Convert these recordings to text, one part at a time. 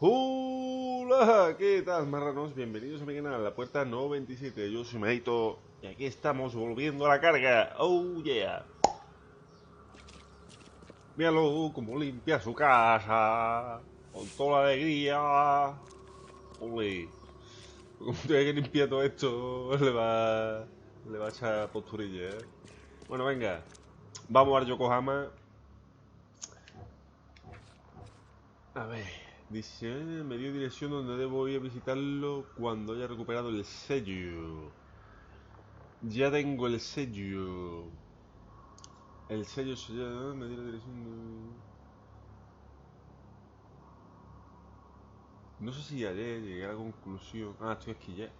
Hola, ¿qué tal, marranos? Bienvenidos a mi canal, la puerta 97. Yo soy Maito y aquí estamos volviendo a la carga. Oh, yeah. Míralo como limpia su casa con toda la alegría. Ole. Como tiene que limpiar todo esto, le va a echar posturilla, ¿eh? Bueno, venga. Vamos al Yokohama. A ver. Dice, me dio dirección donde debo ir a visitarlo cuando haya recuperado el sello. Ya tengo el sello. El sello sellado me dio la dirección de... No sé si ayer llegué a la conclusión... Ah, estoy aquí ya.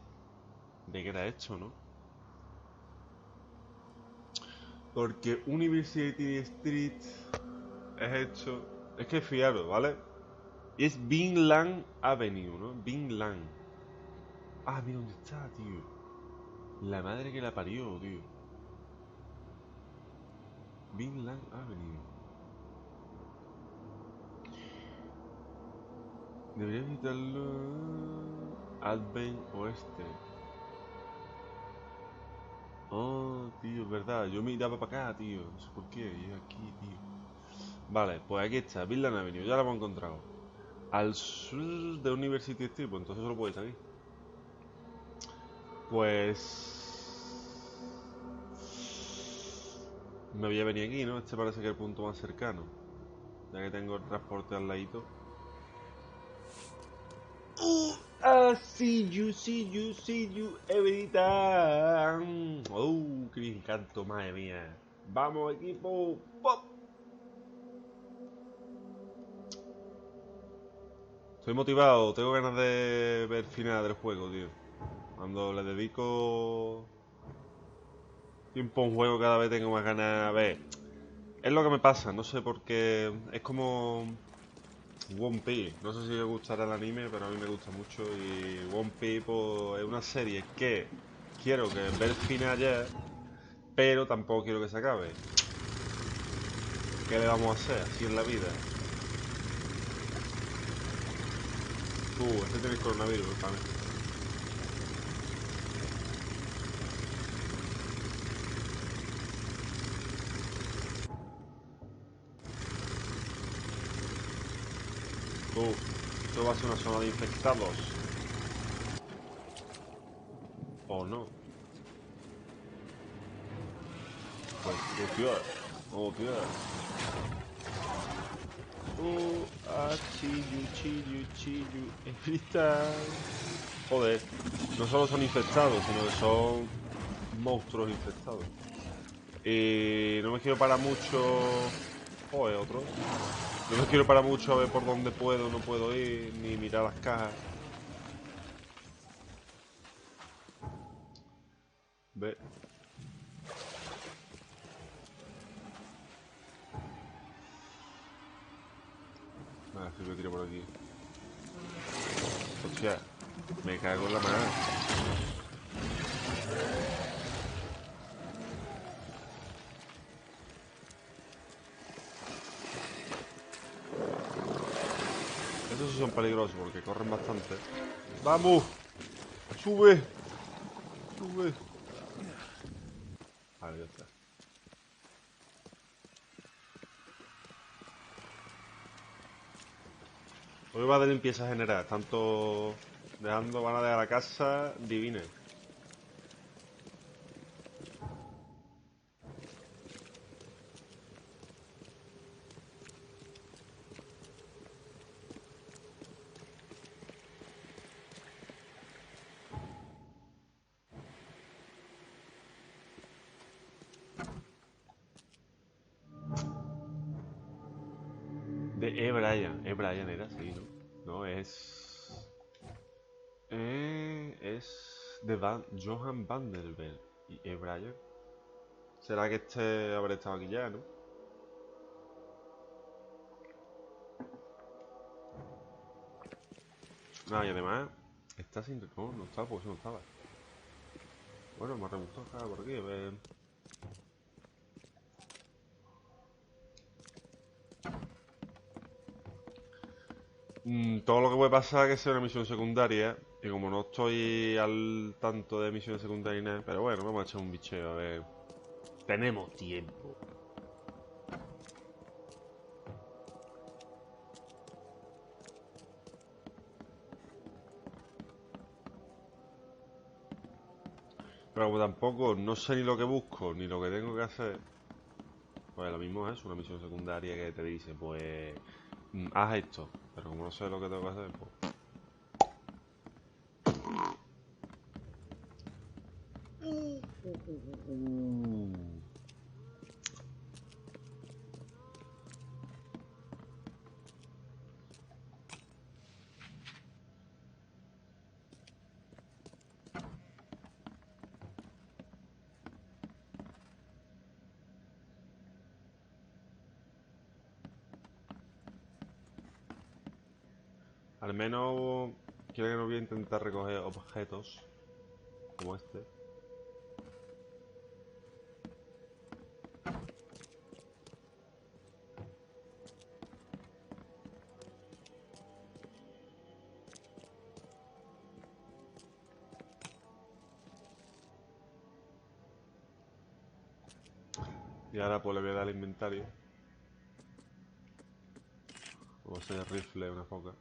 De que era esto, ¿no? Porque University Street es esto. Es que fijaros, ¿vale? Es Vinland Avenue, ¿no? Vinland. Ah, mira dónde está, tío. La madre que la parió, tío. Vinland Avenue. Debería visitarlo... Advent Oeste. Oh, tío, es verdad. Yo miraba para acá, tío. No sé por qué. Y aquí, tío. Vale, pues aquí está. Vinland Avenue. Ya lo hemos encontrado. Al sur de University Street. Pues entonces solo podéis aquí. Pues... Me voy a venir aquí, ¿no? Este parece que es el punto más cercano. Ya que tengo el transporte al ladito. See you every time. Oh, qué encanto, madre mía. Vamos, equipo. ¡Pop! Estoy motivado, tengo ganas de ver el final del juego, tío. Cuando le dedico tiempo a un juego cada vez tengo más ganas. A ver, es lo que me pasa, no sé por qué. Es como One Piece. No sé si le gustará el anime, pero a mí me gusta mucho. Y One Piece pues, es una serie que quiero que ver el final ya, pero tampoco quiero que se acabe. ¿Qué le vamos a hacer así en la vida? Este tiene el coronavirus, para mí. Esto va a ser una zona de infectados. ¿O no? Pues, oh, tío. Oh, tío. Chiyu, every time. Joder, no solo son infectados, sino que son monstruos infectados. Y no me quiero parar mucho... Joder, otro. No me quiero parar mucho a ver por dónde puedo o no puedo ir, ni mirar las cajas. Ve. Nada, si me tiro por aquí. Hostia, me cago en la mano. Estos sí son peligrosos porque corren bastante. ¡Vamos! ¡Sube! ¡Sube! Vale, ya está. Hoy va de limpieza general, tanto dejando, van a dejar la casa divina. De Brian era, sí, ¿no? No, es de Johan Vanderbilt y Brian. ¿Será que este habrá estado aquí ya, no? Ah, y además, está sin... No, no estaba, porque no estaba. Bueno, me ha rebuscado acá por aquí, a ver... Todo lo que puede pasar es que sea una misión secundaria. Y como no estoy al tanto de misiones secundarias, nada, pero bueno, vamos a echar un bicheo, a ver. Tenemos tiempo. Pero como tampoco no sé ni lo que busco, ni lo que tengo que hacer, pues lo mismo es una misión secundaria que te dice, pues, haz esto. Pero como no sé lo que tengo que hacer, pues... Al menos quiero que no voy a intentar recoger objetos como este. Y ahora pues le voy a dar al inventario. Vamos a hacer rifle, una foca.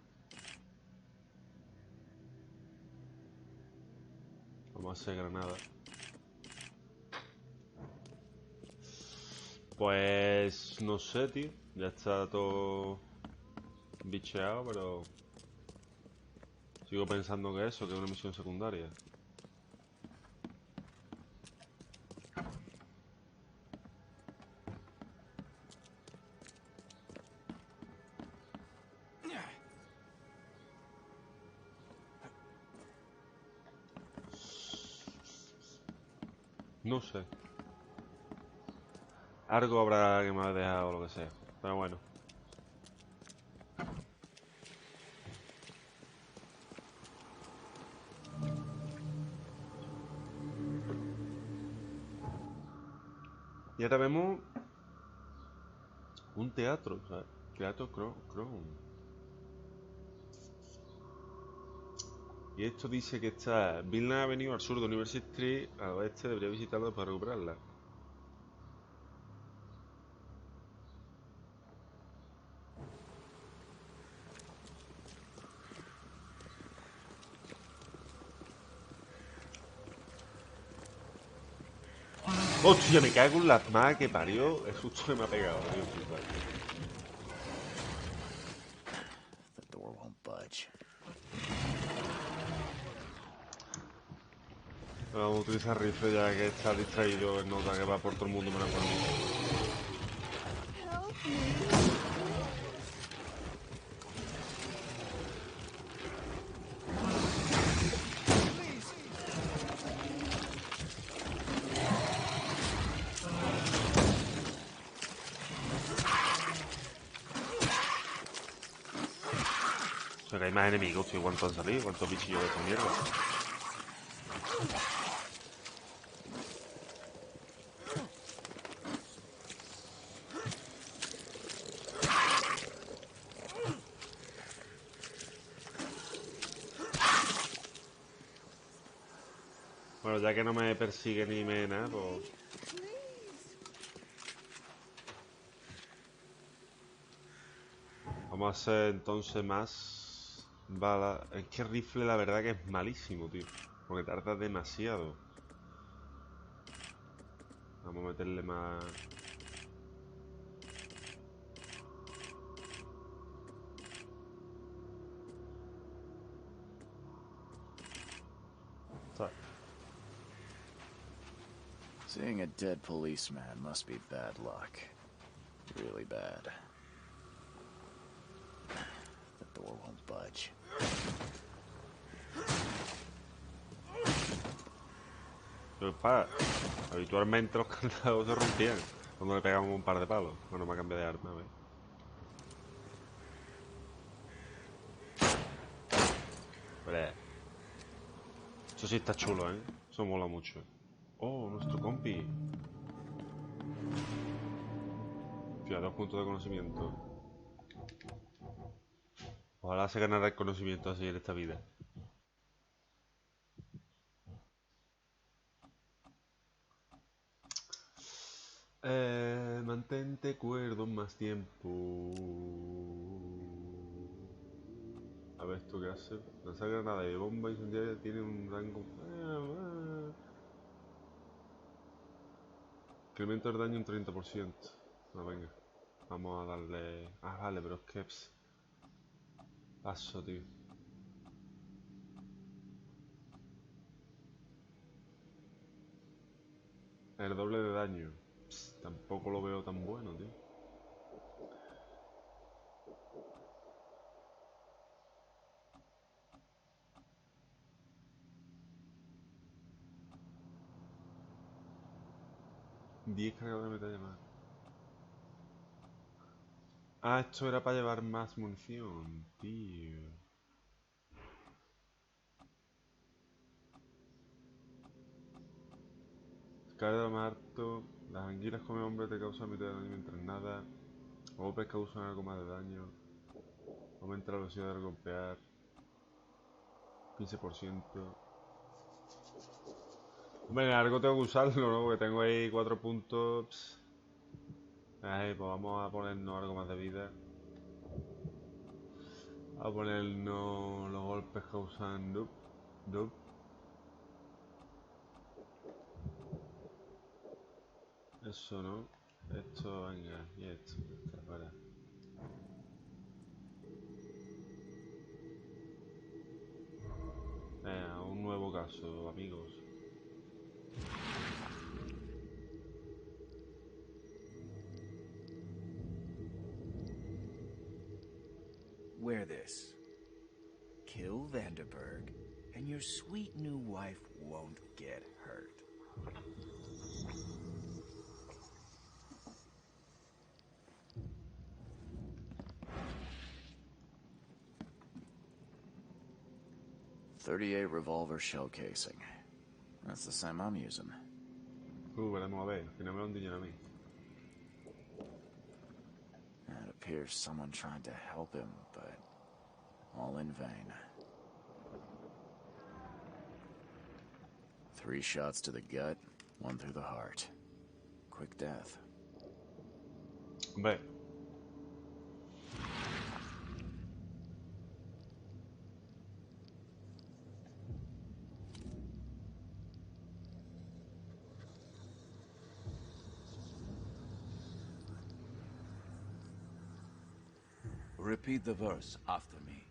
Vamos a hacer granada. Pues no sé, tío. Ya está todo bicheado, pero sigo pensando que eso, que es una misión secundaria. No sé. Algo habrá que me ha dejado o lo que sea. Pero bueno. Y ahora vemos un teatro, ¿sabes? Teatro Crown. Y esto dice que está Vilna Avenue al sur de University Street, al oeste. Debería visitarlo para recuperarla. Hostia, me cago en las más que parió. El susto que me ha pegado, tío. The door won't budge. Vamos a utilizar rifle ya que está distraído. Nota que va por todo el mundo menos por mí. O sea que hay más enemigos, tío. ¿Cuántos han salido? ¿Cuántos bichillos de esta mierda? Bueno, ya que no me persigue ni me nada, pues... Vamos a hacer entonces más balas. Es que rifle la verdad que es malísimo, tío. Porque tarda demasiado. Vamos a meterle más... Seeing a dead policeman must be bad luck. Really bad. The door won't budge. Habitualmente los candados se rompían cuando le pegamos un par de palos. Bueno, me ha cambiado de arma, a ver. Vale. Eso sí está chulo, ¿eh? Eso mola mucho. Oh, nuestro compi. Fíjate, 2 puntos de conocimiento. Ojalá se ganara el conocimiento así en esta vida. Mantente cuerdo más tiempo. A ver, ¿esto qué hace? Lanzar granada de bomba incendiaria tiene un rango... Incremento el daño un 30%. No, venga. Vamos a darle... Ah, vale, pero es que... Paso, tío. El doble de daño. Tampoco lo veo tan bueno, tío. $10 cargadores de metralla más. Ah, esto era para llevar más munición, tío. Cae de lo más alto. Las anguilas come hombres te causan mitad de daño mientras nada. Golpes causan algo más de daño. Aumenta la velocidad de golpear. 15%. Hombre, algo tengo que usarlo, ¿no? Porque tengo ahí 4 puntos. Pues vamos a ponernos algo más de vida. A ponernos los golpes causan dup. Eso no. Esto, venga, y esto. Para. Un nuevo caso, amigos. Wear this. Kill Vanderberg, and your sweet new wife won't get hurt. .38 revolver shell casing. That's the same I'm using. Veremos a ver, al final me lo han dicho a mí. It appears someone tried to help him, but all in vain. 3 shots to the gut, 1 through the heart. Quick death. Hombre. Repeat the verse after me.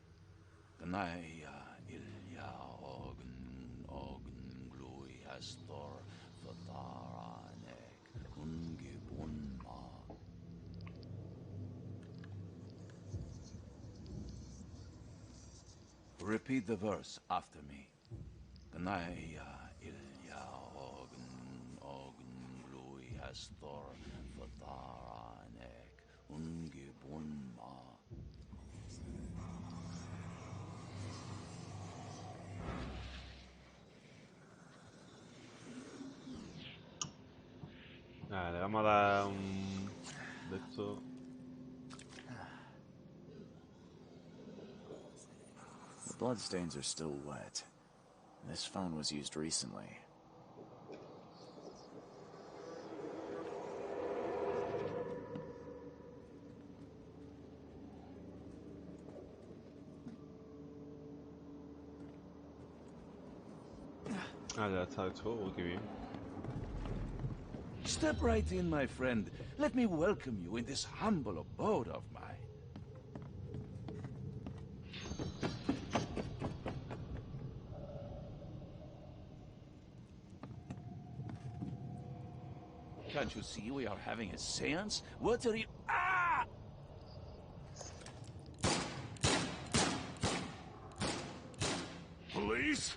Ganaya ilya ogun glui astor fataranek ungibunma. Repeat the verse after me. Ganaya ilya ogun glui astor fataranek ungibunma. Nada, le vamos a dar un... de esto. The bloodstains are still wet. This phone was used recently. Ah, ya está hecho. Uy, qué bien. Step right in, my friend. Let me welcome you in this humble abode of mine. Can't you see we are having a seance? What are you... Ah! Police?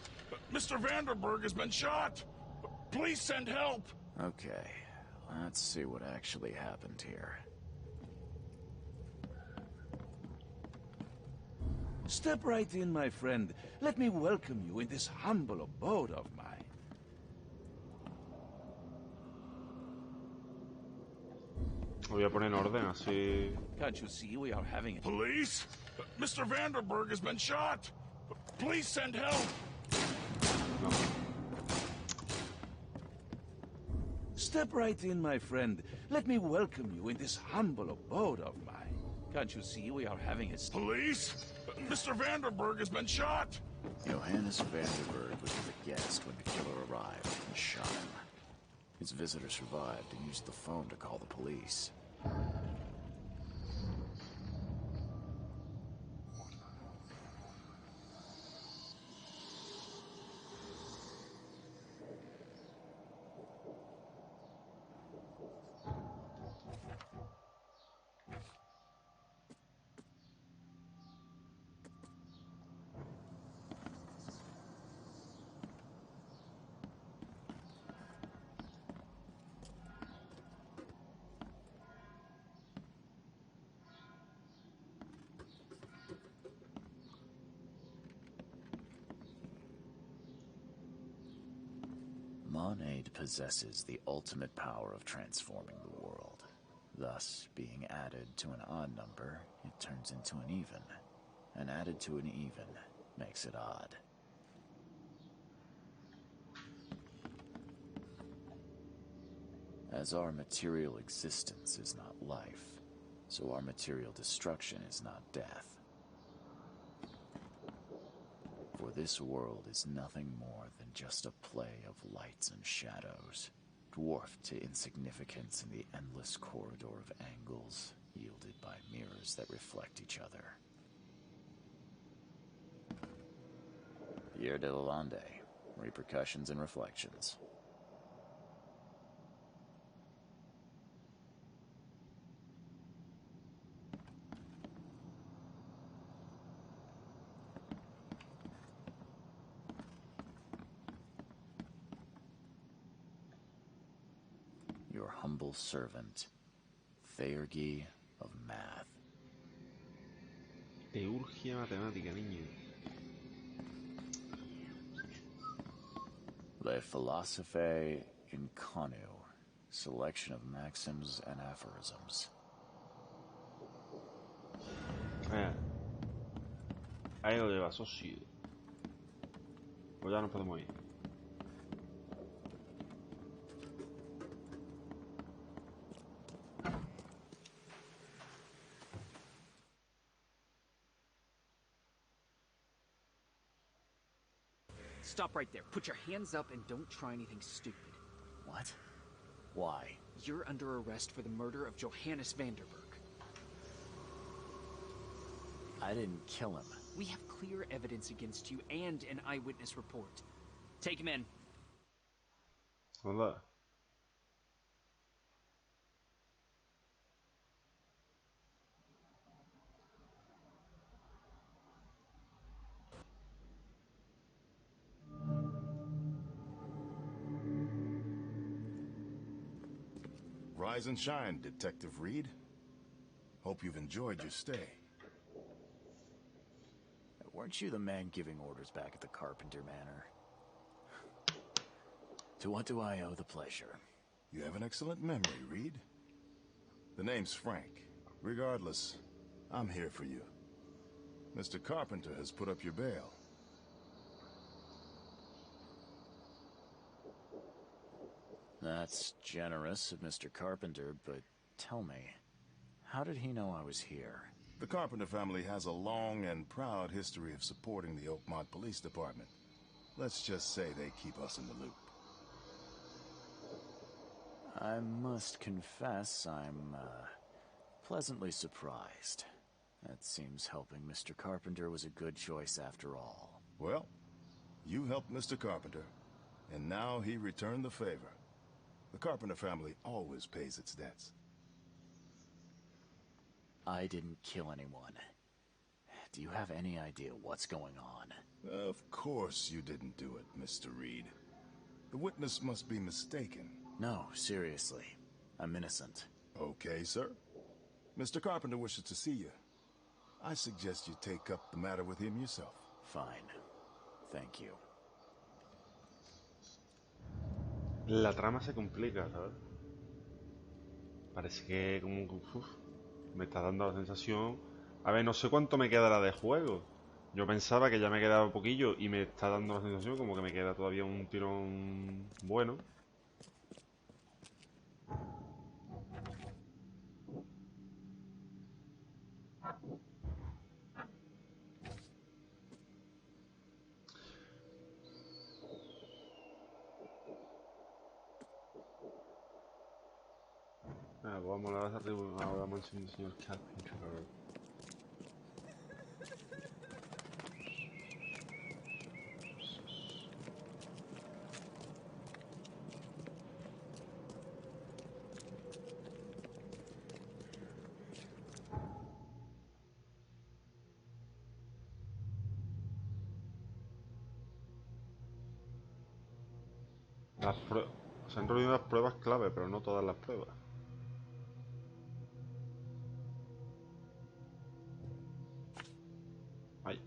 Mr. Vanderberg has been shot! Please send help! Okay, let's see what actually happened here. Step right in, my friend. Let me welcome you in this humble abode of mine. Lo voy a poner en orden, así... Can't you see we are having a... Police? Mr. Vanderberg has been shot. Please send help. No. Step right in, my friend. Let me welcome you in this humble abode of mine. Can't you see we are having a... Police? Mr. Vanderberg has been shot. Johannes Vanderberg was with a guest when the killer arrived and shot him. His visitor survived and used the phone to call the police. Monade possesses the ultimate power of transforming the world. Thus, being added to an odd number, it turns into an even. And added to an even makes it odd. As our material existence is not life, so our material destruction is not death. For this world is nothing more than just a play of lights and shadows, dwarfed to insignificance in the endless corridor of angles, yielded by mirrors that reflect each other. Pierre de Lalande, Repercussions and Reflections. Your humble servant, Theurgy of Math. Teurgia matemática, niño. Le Philosophe Inconu, selection of maxims and aphorisms. Ahí lo lleva, socio. Pues ya nos podemos ir. Stop right there. Put your hands up and don't try anything stupid. What? Why? You're under arrest for the murder of Johannes Vanderberg. I didn't kill him. We have clear evidence against you and an eyewitness report. Take him in. Hola. Rise and shine, Detective Reed. Hope you've enjoyed your stay. Weren't you the man giving orders back at the Carpenter Manor? To what do I owe the pleasure? You have an excellent memory, Reed. The name's Frank. Regardless, I'm here for you. Mr. Carpenter has put up your bail. That's generous of Mr. Carpenter, but tell me, how did he know I was here? The Carpenter family has a long and proud history of supporting the Oakmont Police Department. Let's just say they keep us in the loop. I must confess I'm, pleasantly surprised. That seems helping Mr. Carpenter was a good choice after all. Well, you helped Mr. Carpenter, and now he returned the favor. The Carpenter family always pays its debts. I didn't kill anyone. Do you have any idea what's going on? Of course you didn't do it, Mr. Reed. The witness must be mistaken. No, seriously. I'm innocent. Okay, sir. Mr. Carpenter wishes to see you. I suggest you take up the matter with him yourself. Fine. Thank you. La trama se complica, ¿sabes? Parece que como me está dando la sensación A ver, no sé cuánto me quedará de juego. Yo pensaba que ya me quedaba poquillo y me está dando la sensación como que me queda todavía un tirón bueno. Vamos a la mansión del señor Carpenter. Se han reunido las pruebas clave, pero no todas las pruebas. Ay.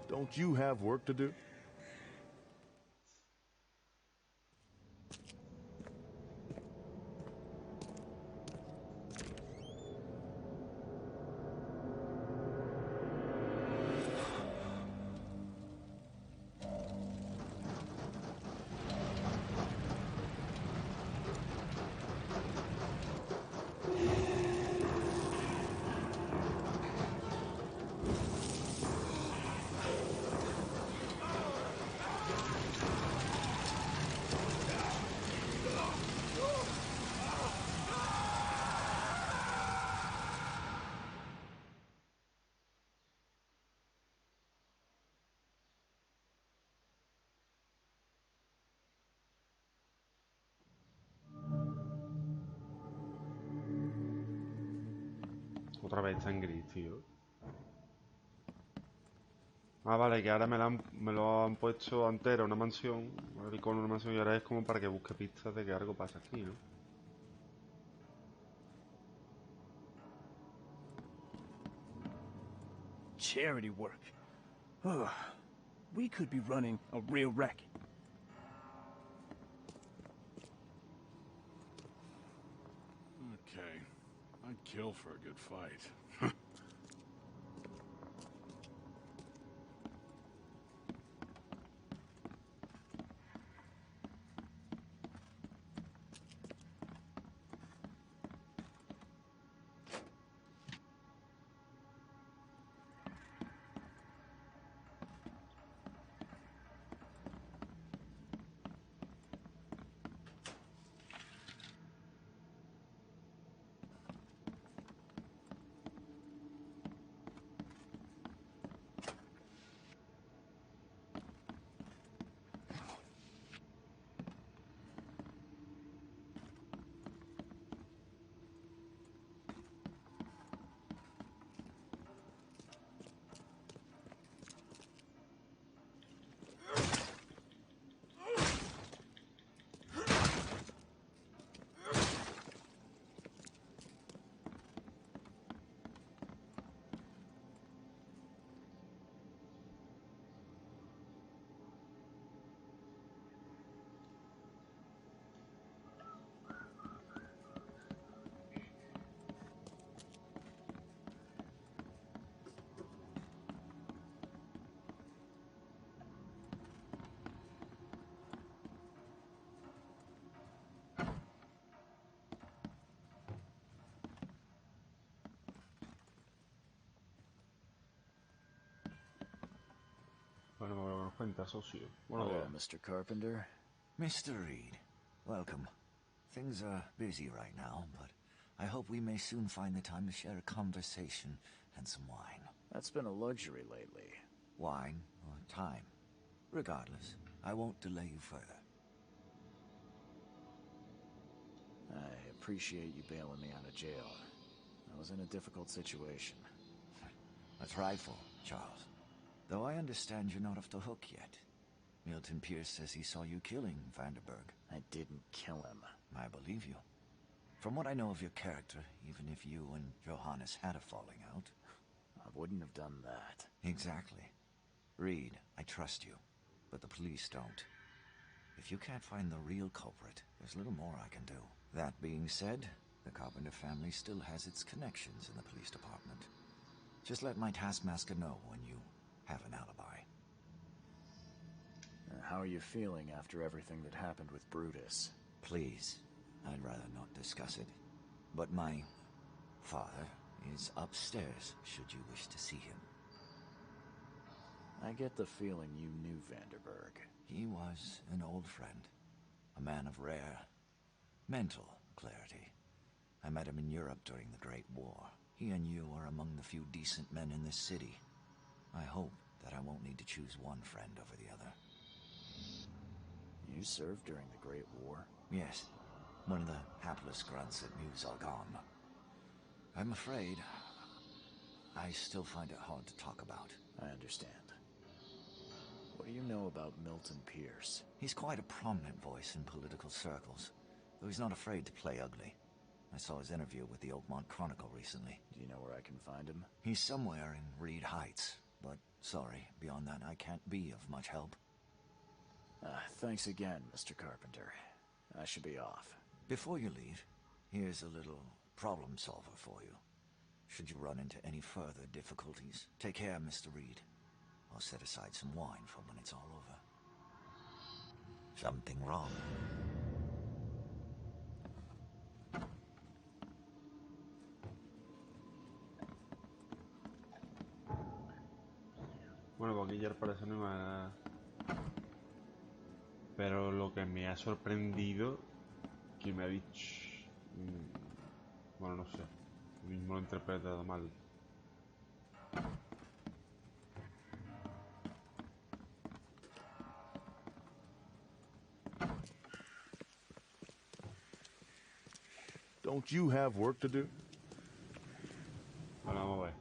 Don't you have work to do? Otra vez está en gris, tío. Ah, vale, que ahora me lo han puesto antes, era una mansión, el icono de una mansión, y ahora es como para que busque pistas de que algo pasa aquí, ¿no? Charity work. Ugh. We could be running a real racket. Okay. I'd kill for a good fight. Bueno, me lo cuenta, socio. Bueno, Hello, Mr. Carpenter. Mr. Reed, welcome. Things are busy right now, but I hope we may soon find the time to share a conversation and some wine. That's been a luxury lately. Wine or time. Regardless, I won't delay you further. I appreciate you bailing me out of jail. I was in a difficult situation. A trifle, Charles. Though I understand you're not off the hook yet. Milton Pierce says he saw you killing Vanderberg. I didn't kill him. I believe you. From what I know of your character, even if you and Johannes had a falling out... I wouldn't have done that. Exactly. Reed, I trust you, but the police don't. If you can't find the real culprit, there's little more I can do. That being said, the Carpenter family still has its connections in the police department. Just let my taskmaster know when you have an alibi. How are you feeling after everything that happened with Brutus? Please, I'd rather not discuss it. But my father is upstairs, should you wish to see him. I get the feeling you knew Vanderberg. He was an old friend. A man of rare mental clarity. I met him in Europe during the Great War. He and you are among the few decent men in this city. I hope that I won't need to choose one friend over the other. You served during the Great War? Yes. One of the hapless grunts at Meuse-Argonne. I'm afraid I still find it hard to talk about. I understand. What do you know about Milton Pierce? He's quite a prominent voice in political circles, though he's not afraid to play ugly. I saw his interview with the Oakmont Chronicle recently. Do you know where I can find him? He's somewhere in Reed Heights, but sorry, beyond that I can't be of much help. Thanks again, Mr. Carpenter. I should be off. Before you leave, here's a little problem solver for you. Should you run into any further difficulties, take care, Mr. Reed. I'll set aside some wine for when it's all over. Something wrong? Bueno, pues aquí ya al parecer no me ha... Pero lo que me ha sorprendido, que me ha dicho... Bueno, no sé. Yo mismo lo he interpretado mal. Don't you have work to do? Vale, vamos a ver.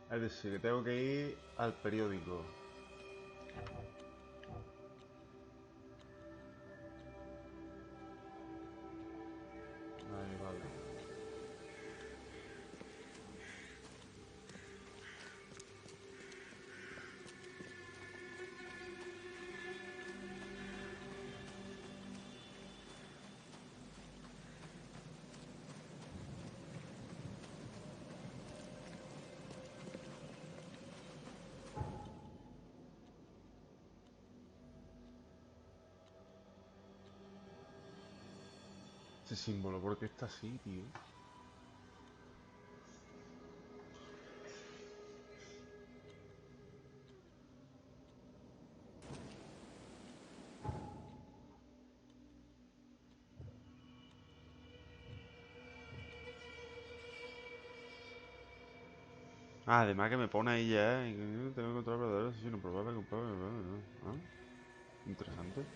Es decir, que tengo que ir al periódico. Ahí, vale. Ese símbolo, ¿por qué está así, tío? Ah, además que me pone ahí ya. Tengo que encontrar verdaderos asesinos probables, comprobables. ¿Ah? Interesante.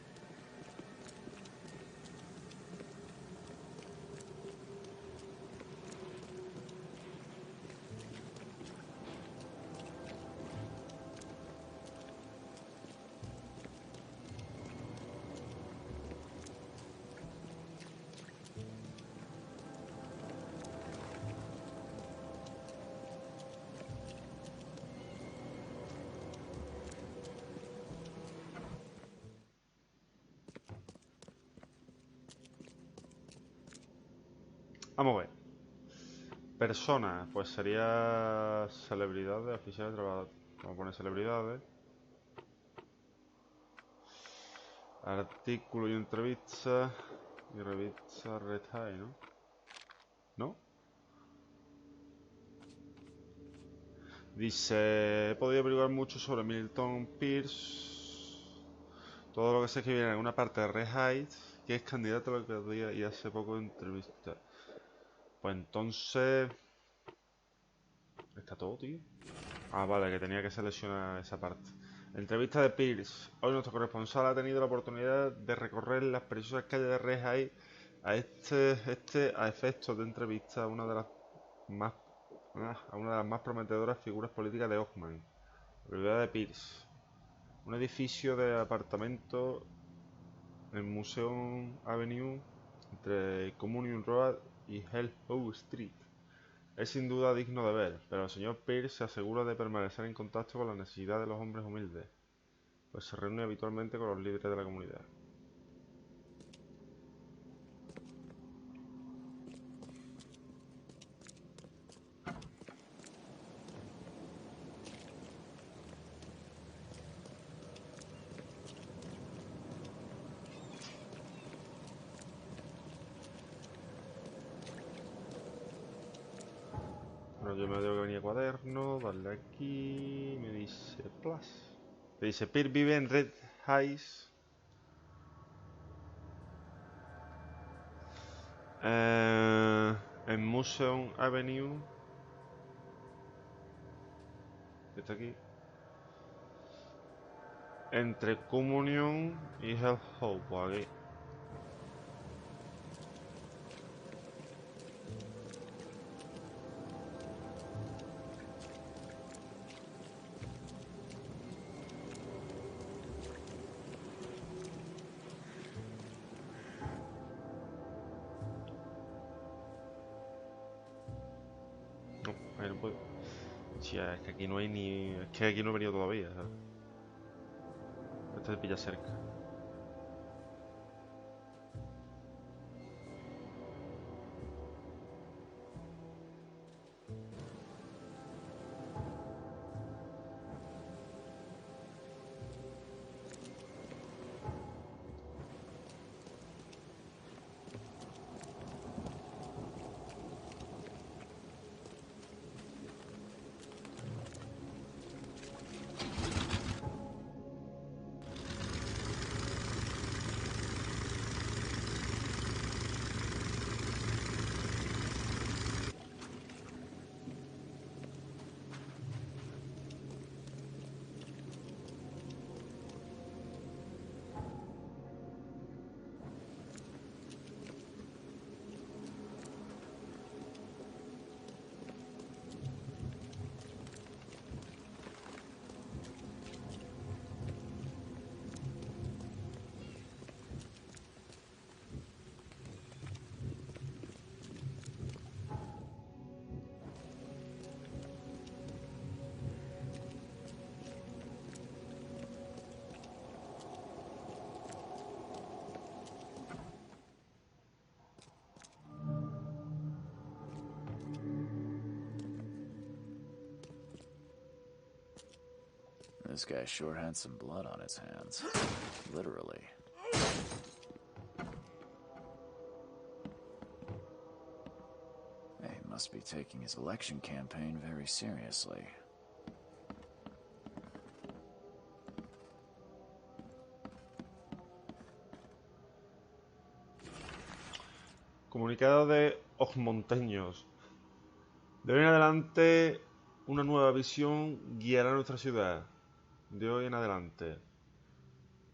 Vamos a ver. Personas, pues sería celebridades, oficiales, trabajadores. Vamos a poner celebridades. Artículo y entrevista. Y revista Red High, ¿no? ¿No? Dice, he podido averiguar mucho sobre Milton Pierce. Todo lo que sé que viene en una parte de Red High, que es candidato a lo que había y hace poco entrevista. Pues entonces... ¿Está todo, tío? Ah, vale, que tenía que seleccionar esa parte. Entrevista de Pierce. Hoy nuestro corresponsal ha tenido la oportunidad de recorrer las preciosas calles de Rejai a a efectos de entrevista a una de las más prometedoras figuras políticas de Oakman, la propiedad de Pierce. Un edificio de apartamentos en Museum Avenue entre Communion Road y Hellhouse Street. Es sin duda digno de ver, pero el señor Pierce se asegura de permanecer en contacto con las necesidades de los hombres humildes, pues se reúne habitualmente con los líderes de la comunidad. Bueno, yo me digo que venía cuaderno, darle aquí, me dice plus. Me dice Pierce vive en Red Heights. En Museum Avenue. Que está aquí. Entre Communion y Hellhouse, pues aquí. No, ahí no puedo. Hostia, es que aquí no hay ni... Es que aquí no he venido todavía, ¿sabes? Este se pilla cerca. This guy sure had some blood on his hands. Literally. He must be taking his election campaign very seriously. Comunicado de Osmonteños. De hoy en adelante, una nueva visión guiará nuestra ciudad. De hoy en adelante.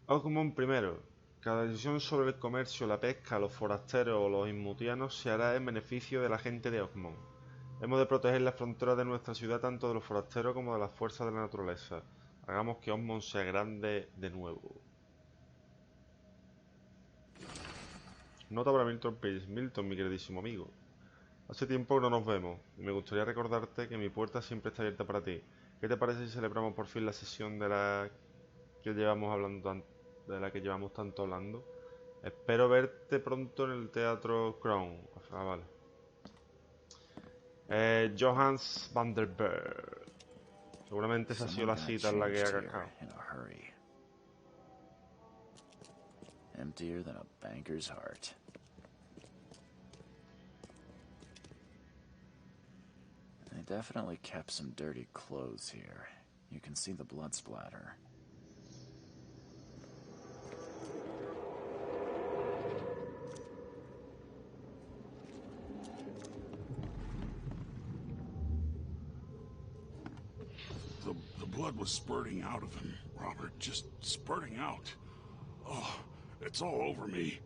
Ogmon primero. Cada decisión sobre el comercio, la pesca, los forasteros o los inmutianos se hará en beneficio de la gente de Ogmon. Hemos de proteger las fronteras de nuestra ciudad tanto de los forasteros como de las fuerzas de la naturaleza. Hagamos que Ogmon sea grande de nuevo. Nota para Milton Pierce. Milton, mi queridísimo amigo. Hace tiempo que no nos vemos, y me gustaría recordarte que mi puerta siempre está abierta para ti. ¿Qué te parece si celebramos por fin la sesión de la que llevamos tanto hablando? Espero verte pronto en el Teatro Crown. Ah, vale. Johannes van der Berg. Seguramente esa ha sido la cita en la que ha cascado. Emptier than a banker's heart. They definitely kept some dirty clothes here. You can see the blood splatter. blood was spurting out of him, Robert. Just spurting out. Oh, it's all over me.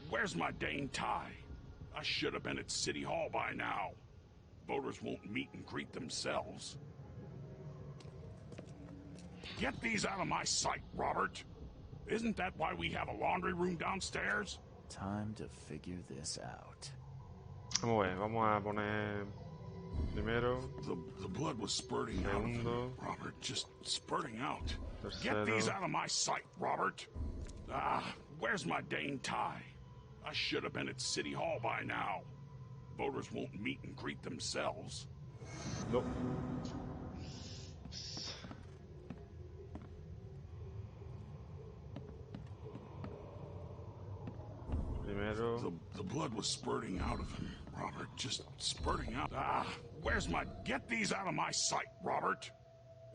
Where's my dang tie? I should have been at City Hall by now. Voters won't meet and greet themselves. Get these out of my sight, Robert. Isn't that why we have a laundry room downstairs? Time to figure this out. Vamos a ver, vamos a poner primero, The blood was spurting out of him, segundo, Robert. Just spurting out. tercero. Get these out of my sight, Robert. Where's my dang tie? I should have been at City Hall by now. Voters won't meet and greet themselves. No. Primero. The blood was spurting out of him, Robert. Just spurting out. Where's my... Get these out of my sight, Robert.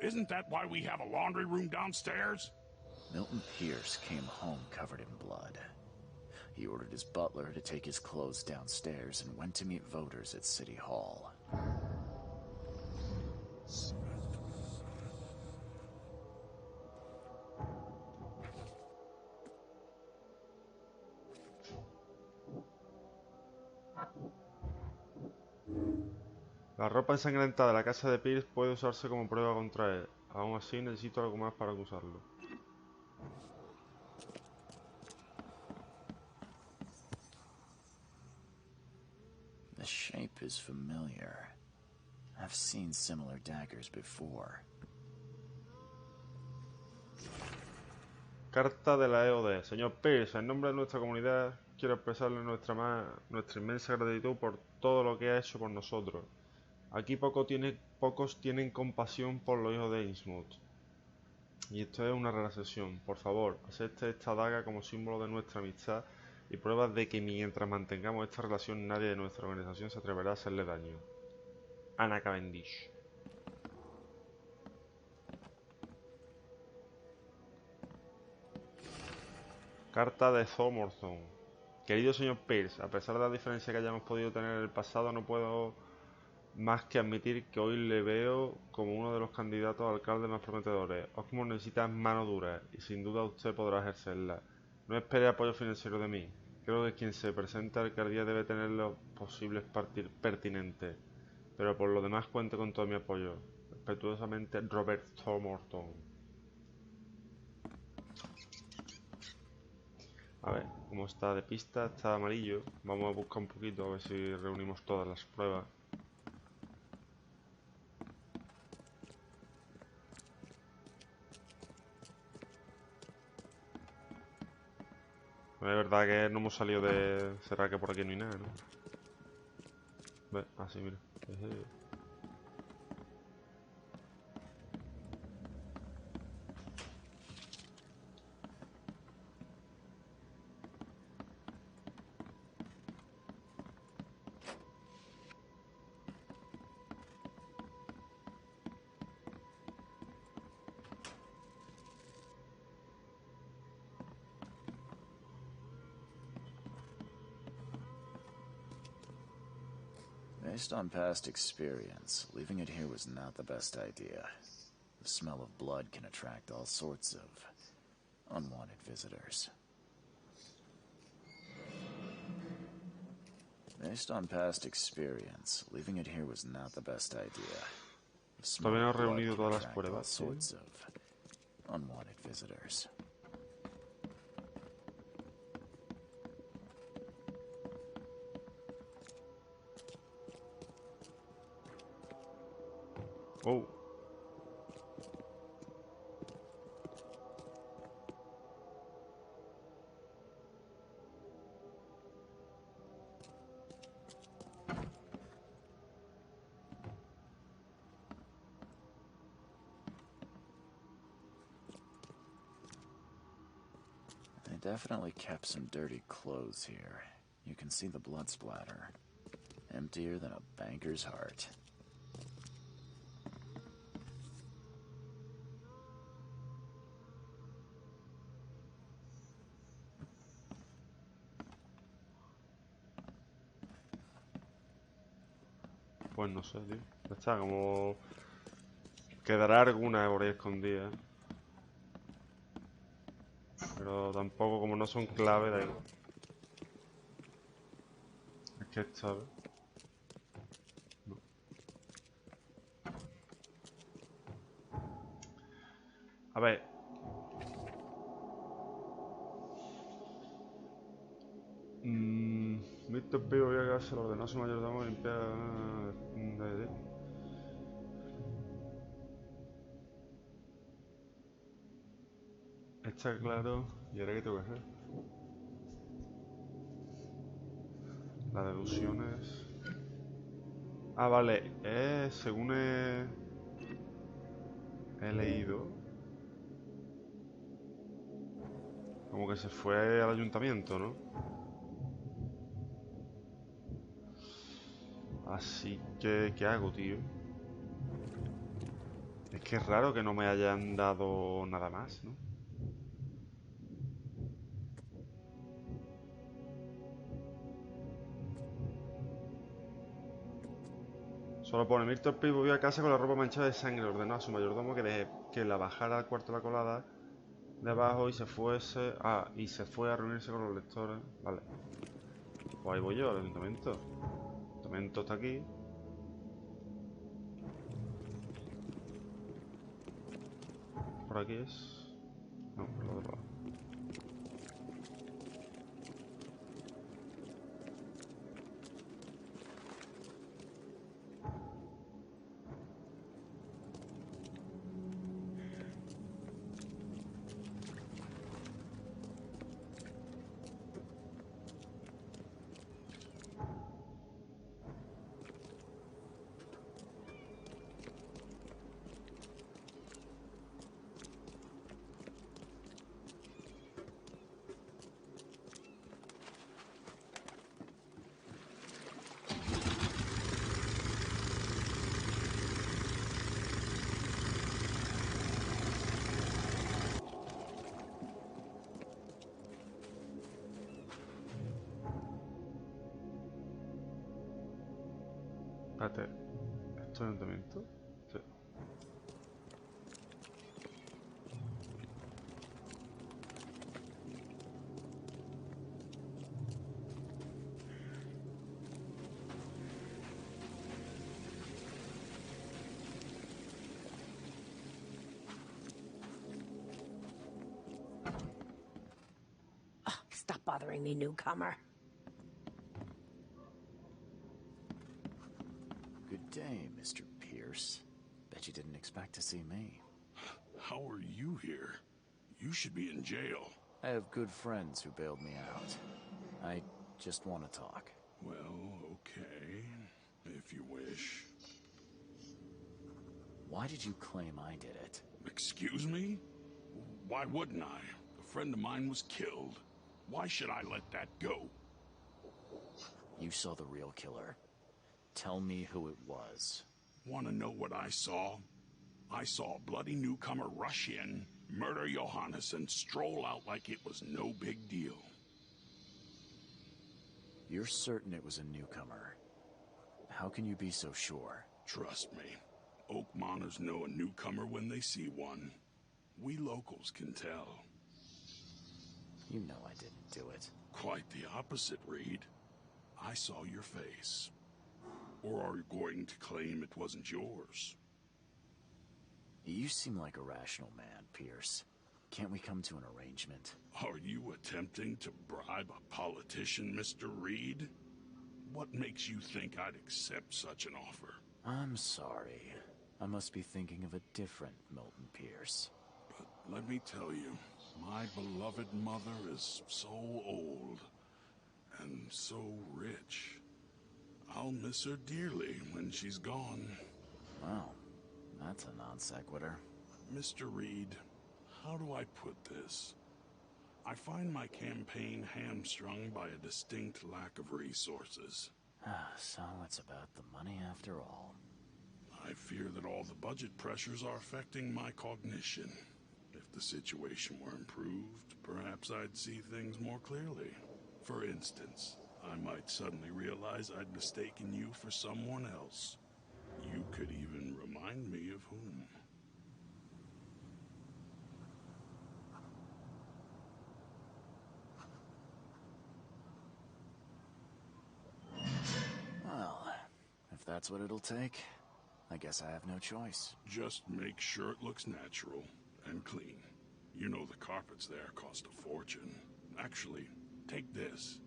Isn't that why we have a laundry room downstairs? Milton Pierce came home covered in blood. He ordered his butler to take his clothes downstairs and went to meet voters at City Hall. La ropa ensangrentada de la casa de Pierce puede usarse como prueba contra él. Aún así, necesito algo más para acusarlo. The shape is familiar. I've seen similar daggers before. Carta de la EOD. Señor Pierce, en nombre de nuestra comunidad, quiero expresarle nuestra inmensa gratitud por todo lo que ha hecho por nosotros. Aquí pocos tienen compasión por los hijos de Innsmouth. Y esto es una rara sesión. Por favor, acepte esta daga como símbolo de nuestra amistad y pruebas de que mientras mantengamos esta relación nadie de nuestra organización se atreverá a hacerle daño. Anna Cavendish. Carta de Thormorton. Querido señor Pierce, a pesar de la diferencia que hayamos podido tener en el pasado, no puedo más que admitir que hoy le veo como uno de los candidatos a alcalde más prometedores. Oxmoor necesita mano dura y sin duda usted podrá ejercerla. No espere apoyo financiero de mí. Creo que quien se presenta a la alcaldía debe tener los posibles pertinentes. Pero por lo demás cuente con todo mi apoyo. Respetuosamente, Robert Thormorton. A ver, como está de pista, está amarillo. Vamos a buscar un poquito a ver si reunimos todas las pruebas. Es verdad que no hemos salido de... ¿Será que por aquí no hay nada, no? Ve, así, mira. Based on past experience, leaving it here was not the best idea. The smell of blood can attract all sorts of unwanted visitors. Based on past experience, leaving it here was not the best idea. The smell Todavía no of he blood reunido can todas las attract all pruebas, ¿sí? sorts of unwanted visitors. Oh. They definitely kept some dirty clothes here. You can see the blood splatter. Emptier than a banker's heart. Pues no sé, tío. Ya está, como... Quedará alguna por ahí escondida. Pero tampoco, como no son clave, da igual. Es que esta vez... No. A ver. Víctor Pivo voy a quedarse el ordenó a su mayordomo y limpiar... Está claro. ¿Y ahora qué tengo que hacer? Las deducciones... Ah, vale. Según he leído... Como que se fue al ayuntamiento, ¿no? Así que... ¿Qué hago, tío? Es que es raro que no me hayan dado nada más, ¿no? Solo pone Milton Pip volvió a casa con la ropa manchada de sangre. Ordenó a su mayordomo que la bajara al cuarto de la colada de abajo y se fuese... Ah, y se fue a reunirse con los lectores. Vale. Pues ahí voy yo, al ayuntamiento. El ayuntamiento está aquí. Por aquí es... No, por el otro lado. Espérate. ¿Esto es ayuntamiento? Sí. Stop bothering me, newcomer. Good day, Mr. Pierce. Bet you didn't expect to see me. How are you here? You should be in jail. I have good friends who bailed me out. I just want to talk. Well, okay. If you wish. Why did you claim I did it? Excuse me? Why wouldn't I? A friend of mine was killed. Why should I let that go? You saw the real killer. Tell me who it was. Want to know what I saw? I saw a bloody newcomer rush in, murder Johannes, and stroll out like it was no big deal. You're certain it was a newcomer. How can you be so sure? Trust me. Oakmoners know a newcomer when they see one. We locals can tell. You know I didn't do it. Quite the opposite, Reed. I saw your face. Or are you going to claim it wasn't yours? You seem like a rational man, Pierce. Can't we come to an arrangement? Are you attempting to bribe a politician, Mr. Reed? What makes you think I'd accept such an offer? I'm sorry. I must be thinking of a different Milton Pierce. But let me tell you, my beloved mother is so old and so rich. I'll miss her dearly when she's gone. Wow, that's a non sequitur. Mr. Reed, how do I put this? I find my campaign hamstrung by a distinct lack of resources. So it's about the money after all. I fear that all the budget pressures are affecting my cognition. If the situation were improved, perhaps I'd see things more clearly. For instance, I might suddenly realize I'd mistaken you for someone else. You could even remind me of whom. Well, if that's what it'll take, I guess I have no choice. Just make sure it looks natural and clean. You know the carpets there cost a fortune. Actually, take this.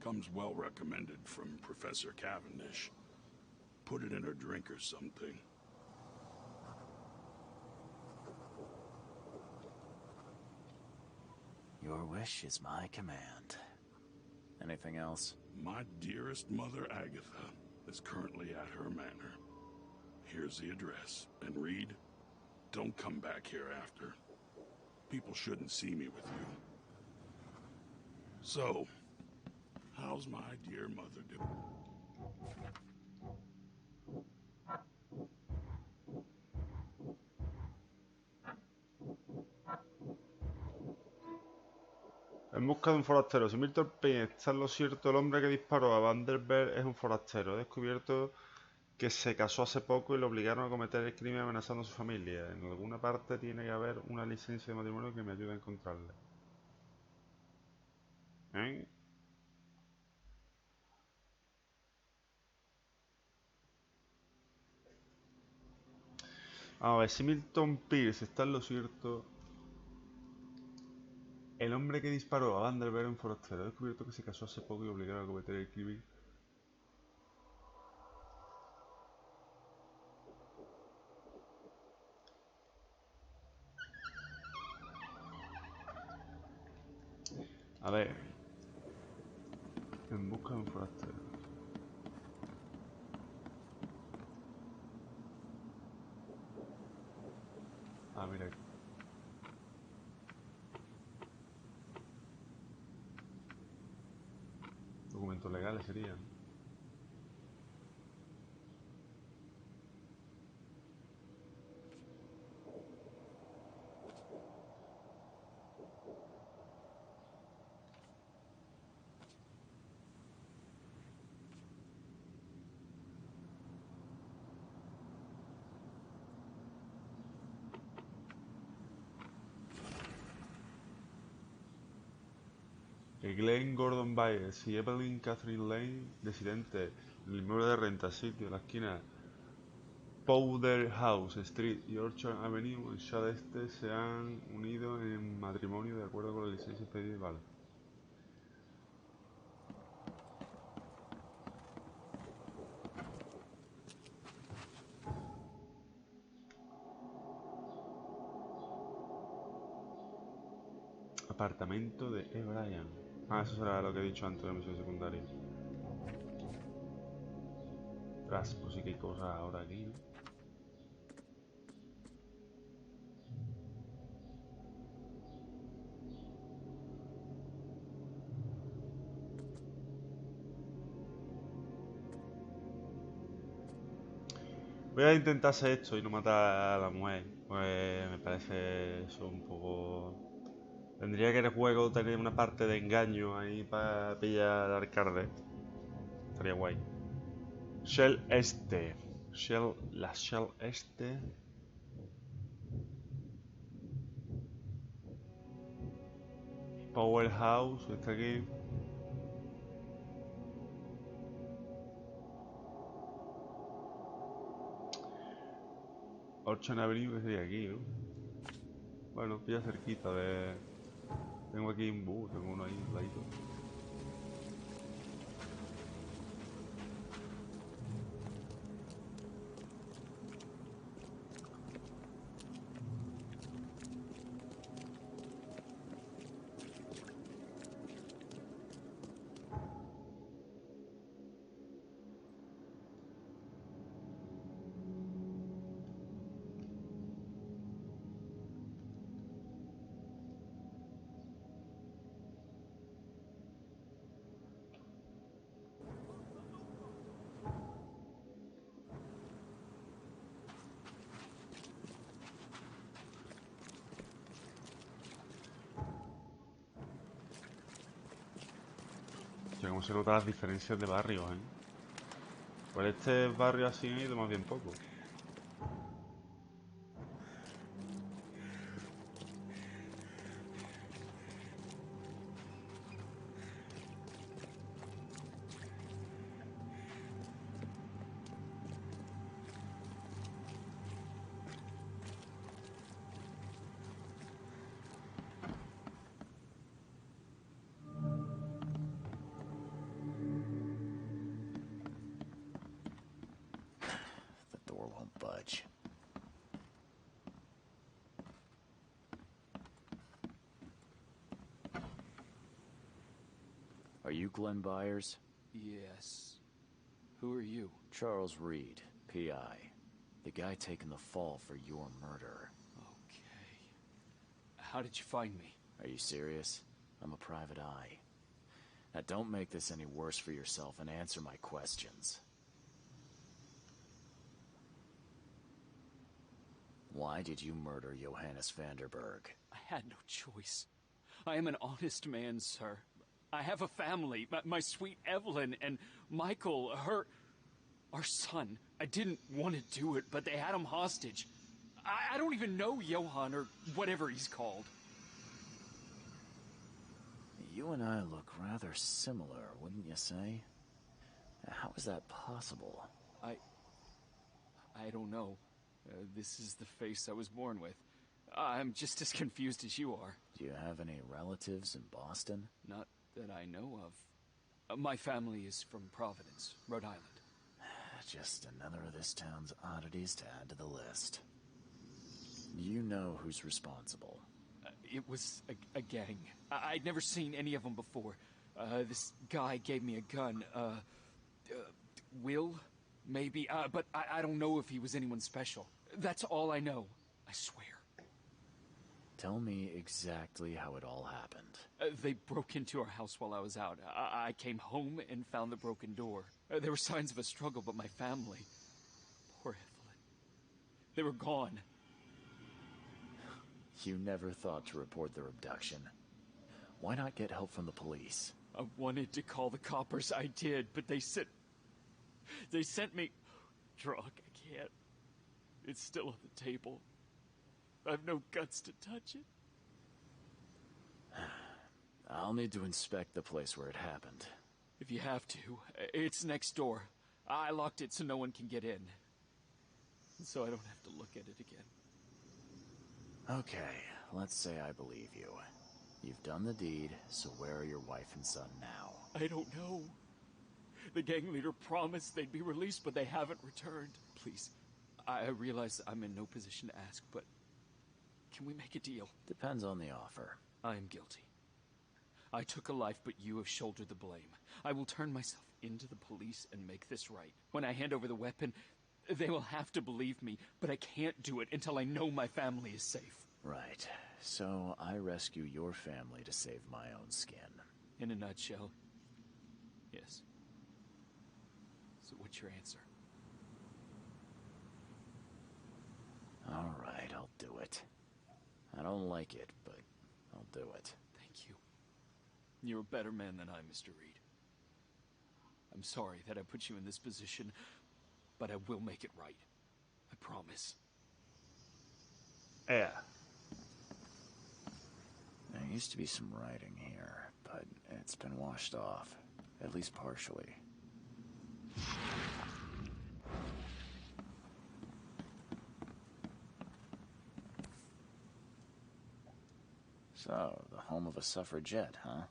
Comes well recommended from Professor Cavendish. Put it in a drink or something. Your wish is my command. Anything else? My dearest mother, Agatha, is currently at her manor. Here's the address. And Reed, don't come back here after. People shouldn't see me with you. So, how's my dear mother doing? En busca de un forastero. Si Milton Payne está en lo cierto, el hombre que disparó a Vanderberg es un forastero. He descubierto que se casó hace poco y lo obligaron a cometer el crimen amenazando a su familia. En alguna parte tiene que haber una licencia de matrimonio que me ayude a encontrarle. ¿Eh? A ver, si Milton Pierce está en lo cierto, el hombre que disparó a Vanderberg es un forastero. He descubierto que se casó hace poco y lo obligaron a cometer el crimen. A ver, en busca de un forastero. Ah, mira aquí. Documentos legales serían. Glenn Gordon Byers y Evelyn Catherine Lane, residentes del inmueble de renta, sitio, la esquina Powder House Street y Orchard Avenue en Shad Este, se han unido en matrimonio de acuerdo con la licencia pedida. Vale. Apartamento de E. Bryan. Ah, eso será lo que he dicho antes de la misión secundaria. Tras, pues sí que hay cosas ahora aquí, ¿no? Voy a intentar hacer esto y no matar a la mujer. Pues me parece eso un poco... Tendría que en el juego tener una parte de engaño ahí para pillar al alcalde. Estaría guay. Shell Este. La Shell Este. Powerhouse, está aquí. Orchard Avenue, que sería aquí, ¿no? Bueno, pilla cerquita de... Tengo aquí un bus, tengo uno ahí, un ladito. Hostia, cómo se notan las diferencias de barrios, ¿eh? Por este barrio así he ido más bien poco. The door won't budge. Are you Glenn Byers? Yes. Who are you? Charles Reed, P.I. The guy taking the fall for your murder. Okay. How did you find me? Are you serious? I'm a private eye. Now don't make this any worse for yourself and answer my questions. Why did you murder Johannes Vanderberg? I had no choice. I am an honest man, sir. I have a family. My sweet Evelyn and Michael, our son. I didn't want to do it, but they had him hostage. I don't even know Johann or whatever he's called. You and I look rather similar, wouldn't you say? How is that possible? I don't know. This is the face I was born with. I'm just as confused as you are. Do you have any relatives in Boston? Not that I know of. My family is from Providence, Rhode Island. Just another of this town's oddities to add to the list. Do you know who's responsible? It was a gang. I'd never seen any of them before. This guy gave me a gun. Will? Maybe. But I don't know if he was anyone special. That's all I know. I swear. Tell me exactly how it all happened. They broke into our house while I was out. I came home and found the broken door. There were signs of a struggle, but my family... Poor Evelyn. They were gone. You never thought to report their abduction. Why not get help from the police? I wanted to call the coppers. I did, but they sent me... Drunk. I can't. It's still on the table. I've no guts to touch it. I'll need to inspect the place where it happened. If you have to, it's next door. I locked it so no one can get in. So I don't have to look at it again. Okay, let's say I believe you. You've done the deed, so where are your wife and son now? I don't know. The gang leader promised they'd be released, but they haven't returned. Please, I realize I'm in no position to ask, but can we make a deal? Depends on the offer. I am guilty. I took a life, but you have shouldered the blame. I will turn myself into the police and make this right. When I hand over the weapon, they will have to believe me, but I can't do it until I know my family is safe. Right. So I rescue your family to save my own skin. In a nutshell, yes. So what's your answer? All right, I'll do it. I don't like it, but I'll do it. Thank you. You're a better man than I, Mr. Reed. I'm sorry that I put you in this position, but I will make it right. I promise. Yeah. There used to be some writing here, but it's been washed off, at least partially. So, the home of a suffragette, huh?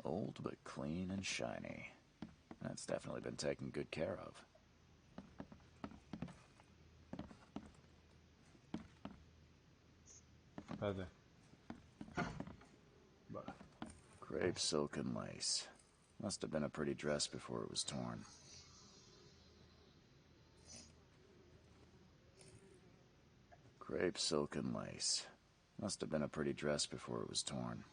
Old but clean and shiny. That's definitely been taken good care of. Espérate. Vale. Crepe silk and lace. Must have been a pretty dress before it was torn. Crepe silk and lace. Must have been a pretty dress before it was torn.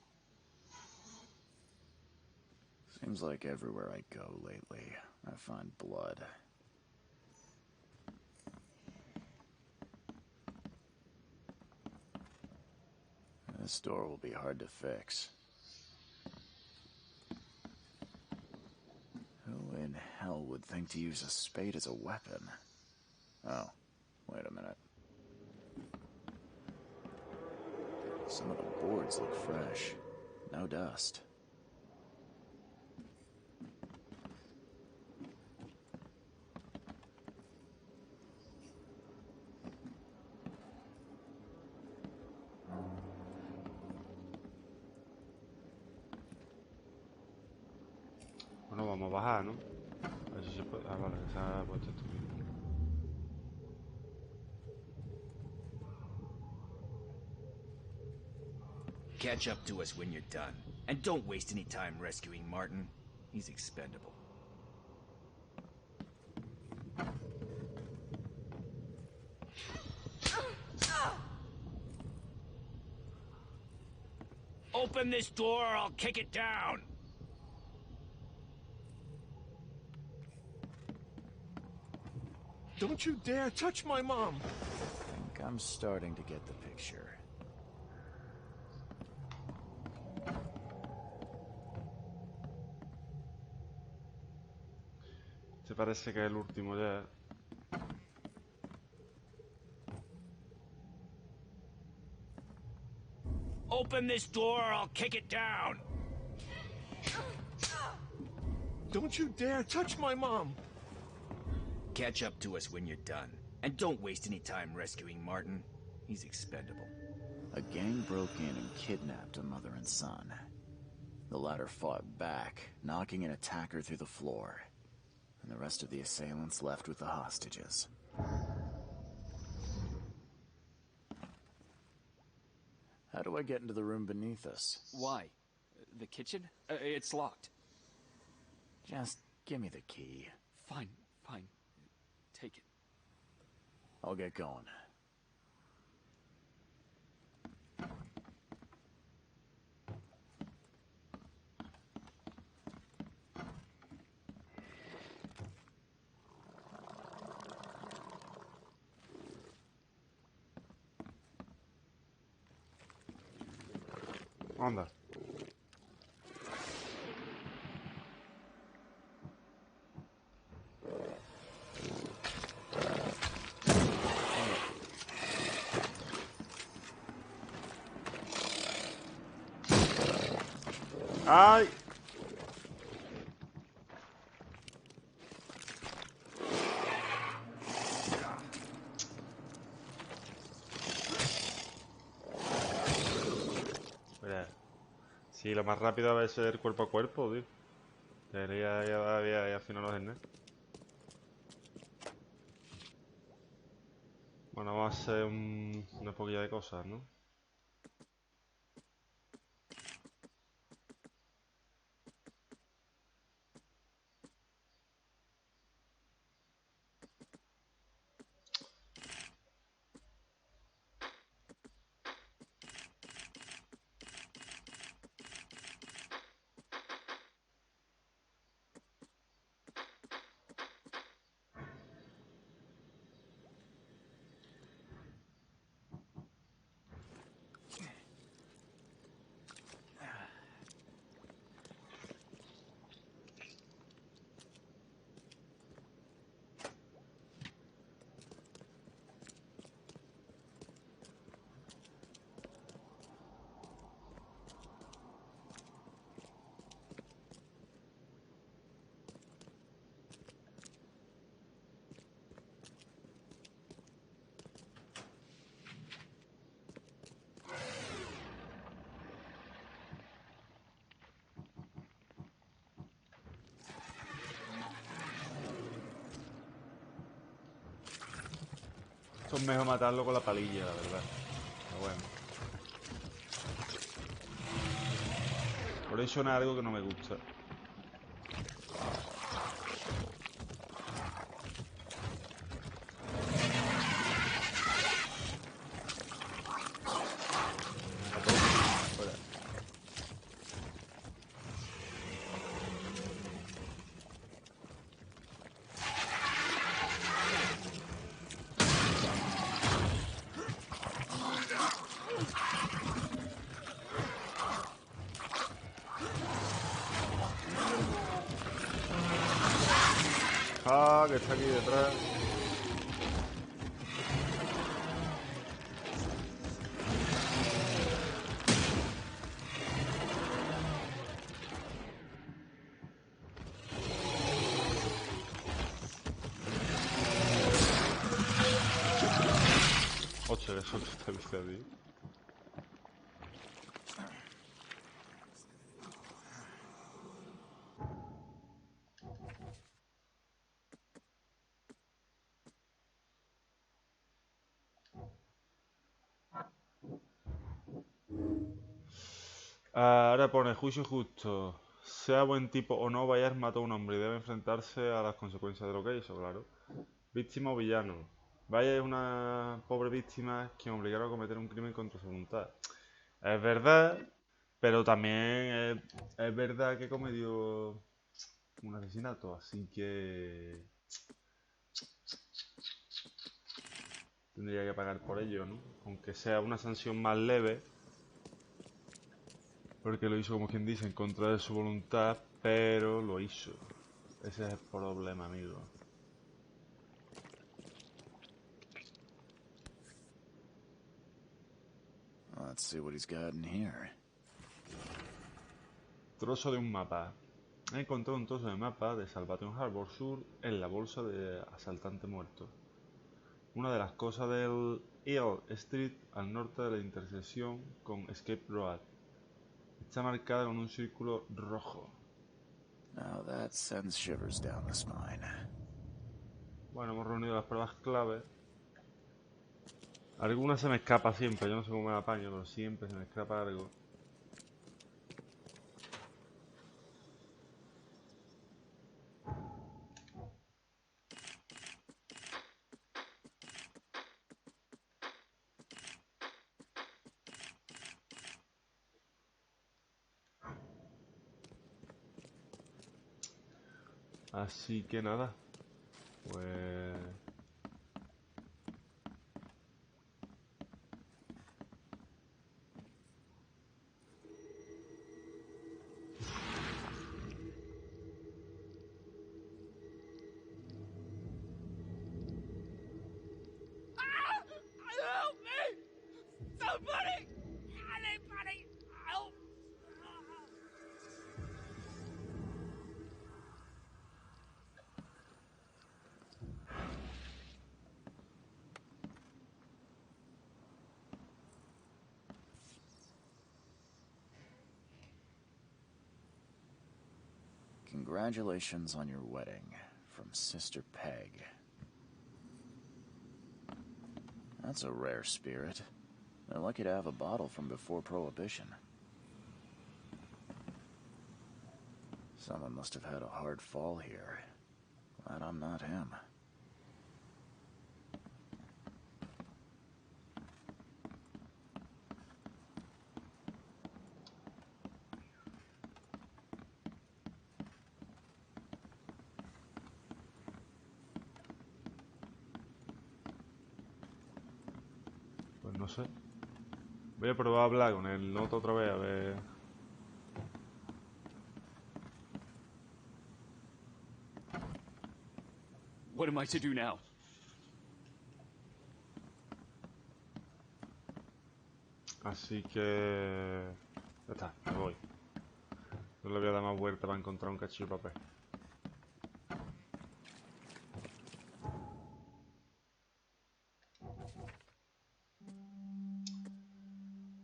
Seems like everywhere I go lately, I find blood. This door will be hard to fix. in hell would think to use a spade as a weapon? Oh, wait a minute. Some of the boards look fresh. No dust. Bueno, vamos a bajar, ¿no? A ver si se puede... Ah, vale, que se ha puesto esto aquí. Catch up to us when you're done. And don't waste any time rescuing Martin. He's expendable. Open this door or I'll kick it down! Don't you dare touch my mom! I think I'm starting to get the picture. Este parece que es el último ya. Open this door or I'll kick it down! Don't you dare touch my mom! Catch up to us when you're done. And don't waste any time rescuing Martin. He's expendable. A gang broke in and kidnapped a mother and son. The latter fought back, knocking an attacker through the floor. And the rest of the assailants left with the hostages. How do I get into the room beneath us? Why? The kitchen? It's locked. Just give me the key. Fine, fine. Take it. I'll get going. Anda. ¡Ay! Mira, sí, lo más rápido debe ser cuerpo a cuerpo, tío. Ya al final no es nada. Bueno, vamos a hacer una poquilla de cosas, ¿no? Esto es mejor matarlo con la palilla, la verdad. Pero bueno. Por eso es algo que no me gusta. Ah, que está aquí detrás. Hostia, que susto te viste a ti. Ahora pone juicio justo. Sea buen tipo o no, Bayard mató a un hombre y debe enfrentarse a las consecuencias de lo que hizo, claro. Víctima o villano. Bayard es una pobre víctima que obligaron a cometer un crimen contra su voluntad. Es verdad, pero también es verdad que cometió un asesinato, así que tendría que pagar por ello, ¿no? Aunque sea una sanción más leve. Porque lo hizo, como quien dice, en contra de su voluntad, pero lo hizo. Ese es el problema, amigo. Let's see what he's got in here. Trozo de un mapa. He encontrado un trozo de mapa de Salvation Harbor Sur en la bolsa de asaltante muerto. Una de las cosas del Earl Street al norte de la intersección con Escape Road. Está marcada con un círculo rojo. Now that sends shivers down the spine. Bueno, hemos reunido las pruebas clave. Alguna se me escapa siempre, yo no sé cómo me la apaño, pero siempre se me escapa algo. Así que nada, pues... Help me! Somebody! Anybody! Help! Congratulations on your wedding, from Sister Peg. That's a rare spirit. They're lucky to have a bottle from before Prohibition. Someone must have had a hard fall here. Glad I'm not him. Pues no sé. Voy a probar a hablar con el Noto otra vez, a ver... What am I to do now? Así que... Ya está, me voy. No le voy a dar más vuelta para encontrar un cachillo de papel.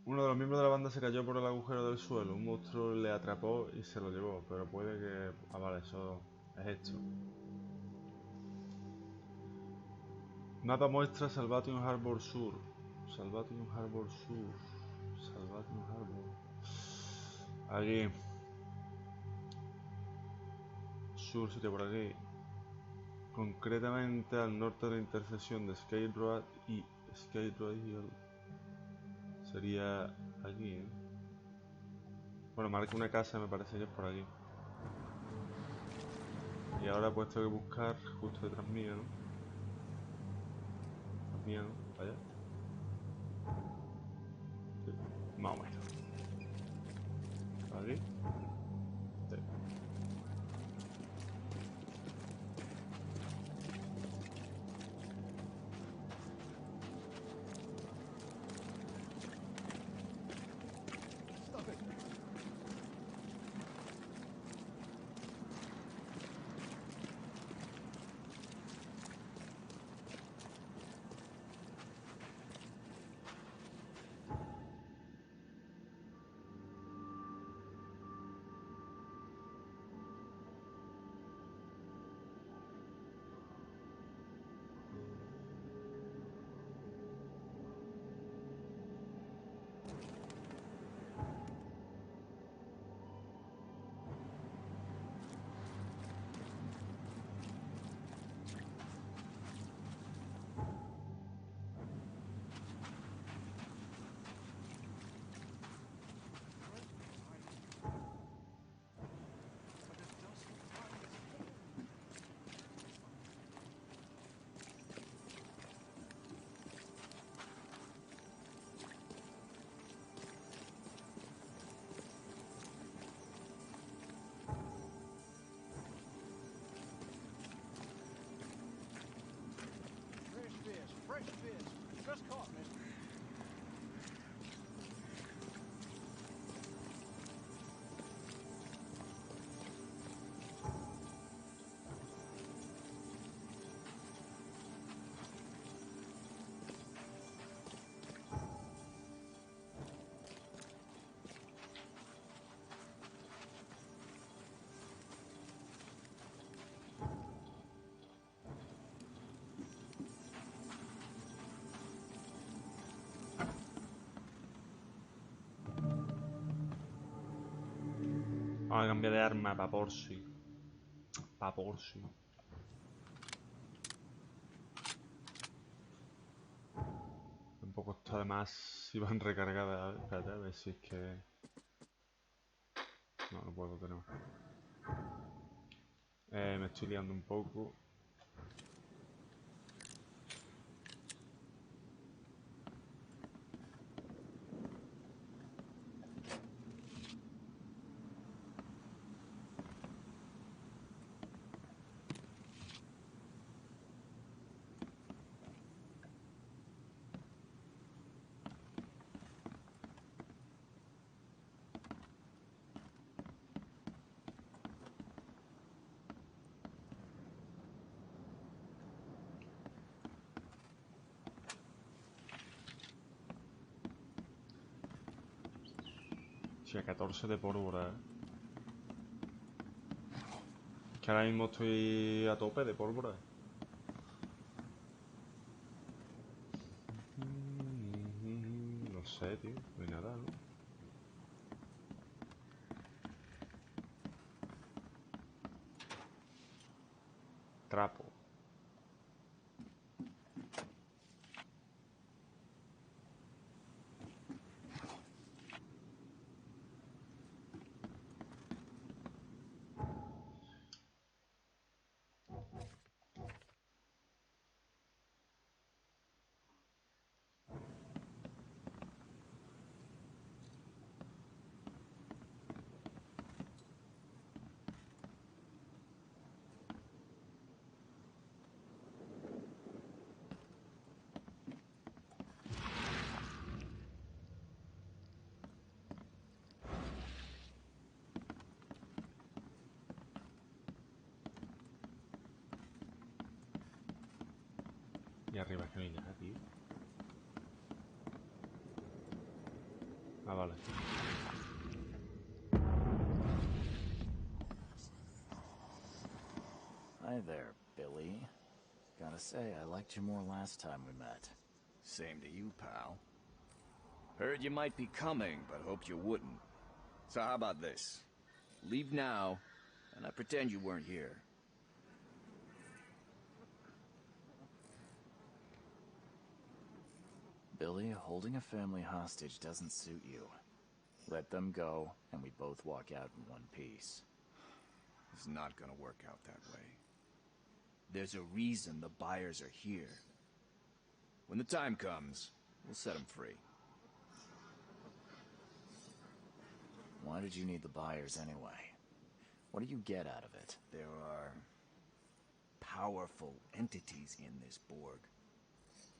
Uno de los miembros de la banda se cayó por el agujero del suelo. Un monstruo le atrapó y se lo llevó. Pero puede que... Ah, vale, eso es esto. Mapa muestra Salvation Harbor Sur. Salvation Harbor Sur. Salvation Harbor. Aquí. Sur sería por aquí. Concretamente al norte de la intersección de Skate Road y Skate Road Hill. Sería aquí, ¿eh? Bueno, marca una casa, me parece que es por aquí. Y ahora pues tengo que buscar justo detrás mío, ¿no? Detrás mío, ¿no? Allá. Sí, más o menos. Aquí. Sí. Vamos a cambiar de arma para por si. Para por si. Tampoco está de más si van recargadas. Espérate, a ver si es que... No, no puedo tener más. Me estoy liando un poco. Sí, a 14 de pólvora, Que ahora mismo estoy a tope de pólvora. No sé, tío. No hay nada, ¿no? Trapo. Y arriba es que no hay nada, tío. Ah, vale. Hi there, Billy. Gotta say, I liked you more last time we met. Same to you, pal. Heard you might be coming, but hoped you wouldn't. So how about this? Leave now, and I pretend you weren't here. Billy, holding a family hostage doesn't suit you. Let them go, and we both walk out in one piece. It's not gonna work out that way. There's a reason the buyers are here. When the time comes, we'll set them free. Why did you need the buyers anyway? What do you get out of it? There are powerful entities in this Borg.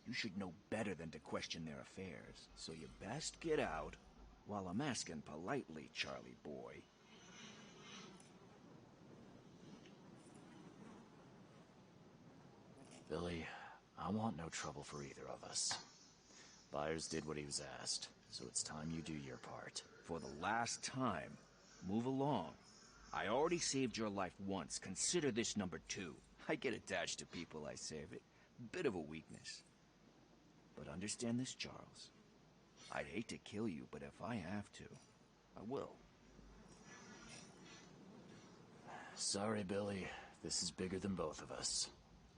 You should know better than to question their affairs, so you best get out while I'm asking politely, Charlie boy. Billy, I want no trouble for either of us. Byers did what he was asked, so it's time you do your part. For the last time, move along. I already saved your life once. Consider this number 2. I get attached to people I save. It bit of a weakness. But understand this, Charles. I'd hate to kill you, but if I have to, I will. Sorry, Billy. This is bigger than both of us.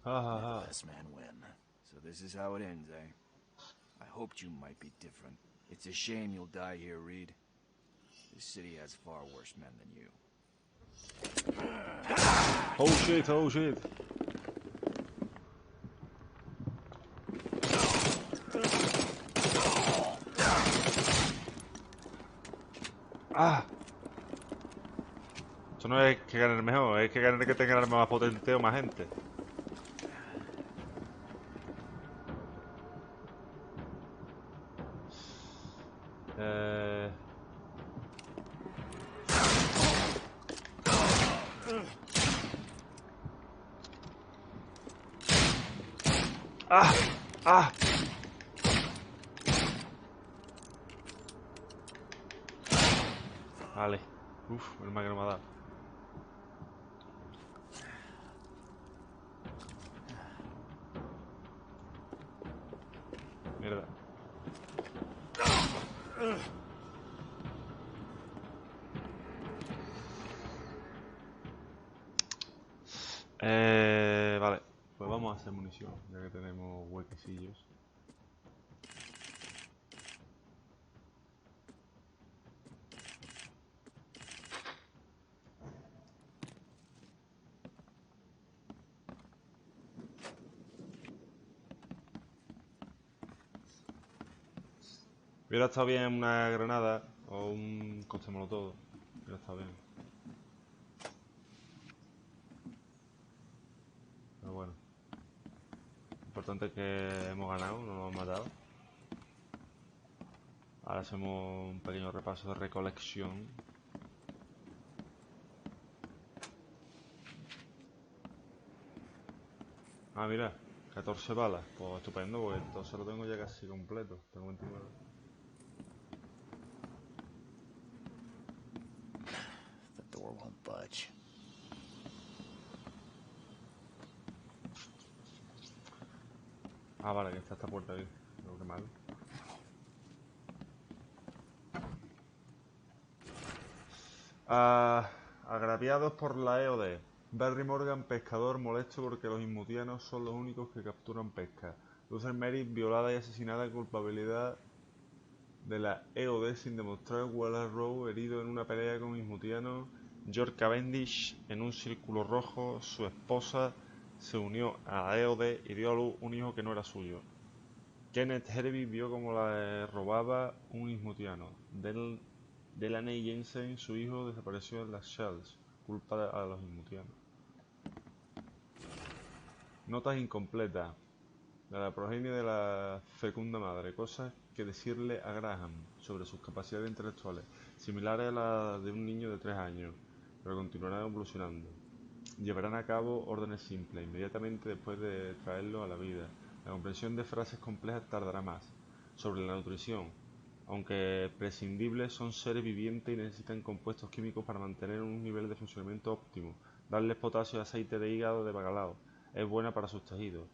Ha ha May ha. the best man win. So this is how it ends, eh? I hoped you might be different. It's a shame you'll die here, Reed. This city has far worse men than you. Oh shit, oh shit. ¡Ah! Esto no es que gane el mejor, es que gane el que tenga el arma más potente o más gente. ¡Ah! ¡Ah! Vale. Uf, el más que no me ha dado. Mierda. Vale, pues vamos a hacer munición, ya que tenemos huequecillos. Hubiera estado bien una granada o un coste molotov. Hubiera estado bien. Pero bueno. Lo importante es que hemos ganado, no nos hemos matado. Ahora hacemos un pequeño repaso de recolección. Ah, mira, 14 balas. Pues estupendo, porque entonces lo tengo ya casi completo. Tengo 29. The door won't budge. Ah, vale, que está esta puerta ahí. Pero qué mal. Agraviados por la EOD. Barry Morgan, pescador, molesto porque los inmutianos son los únicos que capturan pesca. Luther Mary, violada y asesinada, culpabilidad de la EOD sin demostrar. Wallace Rowe, herido en una pelea con inmutianos. George Cavendish, en un círculo rojo. Su esposa se unió a la EOD y dio a luz un hijo que no era suyo. Kenneth Hervey vio como la robaba un inmutiano. Delaney Jensen, su hijo, desapareció en las Shells, culpa a los inmutianos. Notas incompletas de la progenie de la fecunda madre, cosas que decirle a Graham sobre sus capacidades intelectuales, similares a las de un niño de 3 años, pero continuarán evolucionando. Llevarán a cabo órdenes simples, inmediatamente después de traerlo a la vida. La comprensión de frases complejas tardará más. Sobre la nutrición, aunque prescindibles, son seres vivientes y necesitan compuestos químicos para mantener un nivel de funcionamiento óptimo. Darles potasio y aceite de hígado de bacalao es buena para sus tejidos.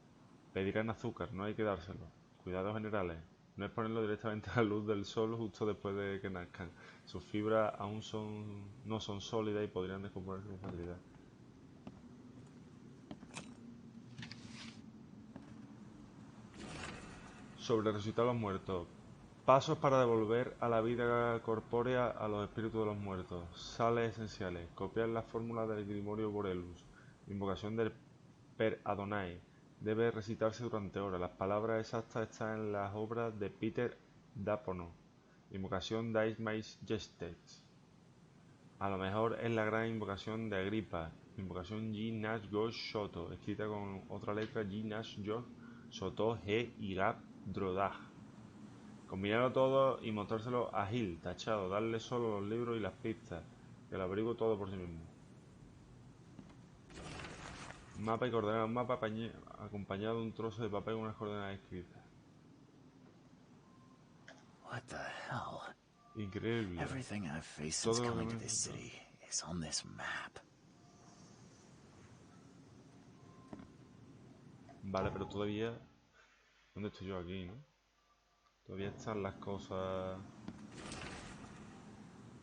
Pedirán azúcar, no hay que dárselo. Cuidados generales, no exponerlo directamente a la luz del sol justo después de que nazcan. Sus fibras aún no son sólidas y podrían descomponerse con facilidad. Sobre resucitar a los muertos. Pasos para devolver a la vida corpórea a los espíritus de los muertos. Sales esenciales. Copiar la fórmula del Grimorio Borellus. Invocación del Per Adonai. Debe recitarse durante horas. Las palabras exactas están en las obras de Peter Dapono. Invocación Dies Majestats. A lo mejor es la gran invocación de Agripa. Invocación G Nash Gosh Shoto. Escrita con otra letra G Nash Gosh Soto G Irab Drodah. Combinarlo todo y mostrárselo a Gil, tachado, darle solo los libros y las pistas, que lo averigüe todo por sí mismo. Mapa y coordenadas. Un mapa acompañado de un trozo de papel con unas coordenadas escritas. What the hell? Increíble. Everything I've faced since Todo lo coming que to me this city is on this map. Vale, pero todavía... ¿Dónde estoy yo aquí, no? Todavía están las cosas...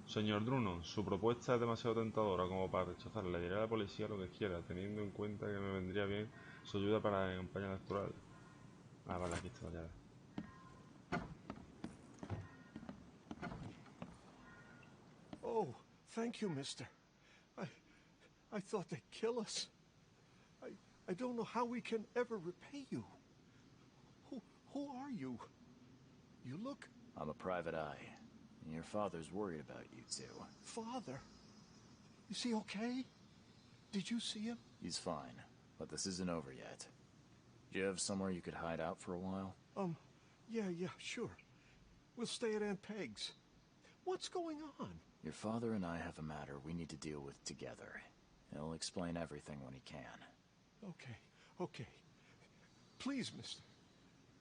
Señor Druno, su propuesta es demasiado tentadora como para rechazarla. Le diré a la policía lo que quiera, teniendo en cuenta que me vendría bien su ayuda para la campaña electoral. Ah, vale, aquí está la llave. Oh, thank you, mister. I thought they'd kill us. I don't know how we can ever repay you. Who are you? You look... I'm a private eye. And your father's worried about you two. Father? Is he okay? Did you see him? He's fine, but this isn't over yet. Do you have somewhere you could hide out for a while? Yeah, sure. We'll stay at Aunt Peg's. What's going on? Your father and I have a matter we need to deal with together. He'll explain everything when he can. Okay. Please, mister.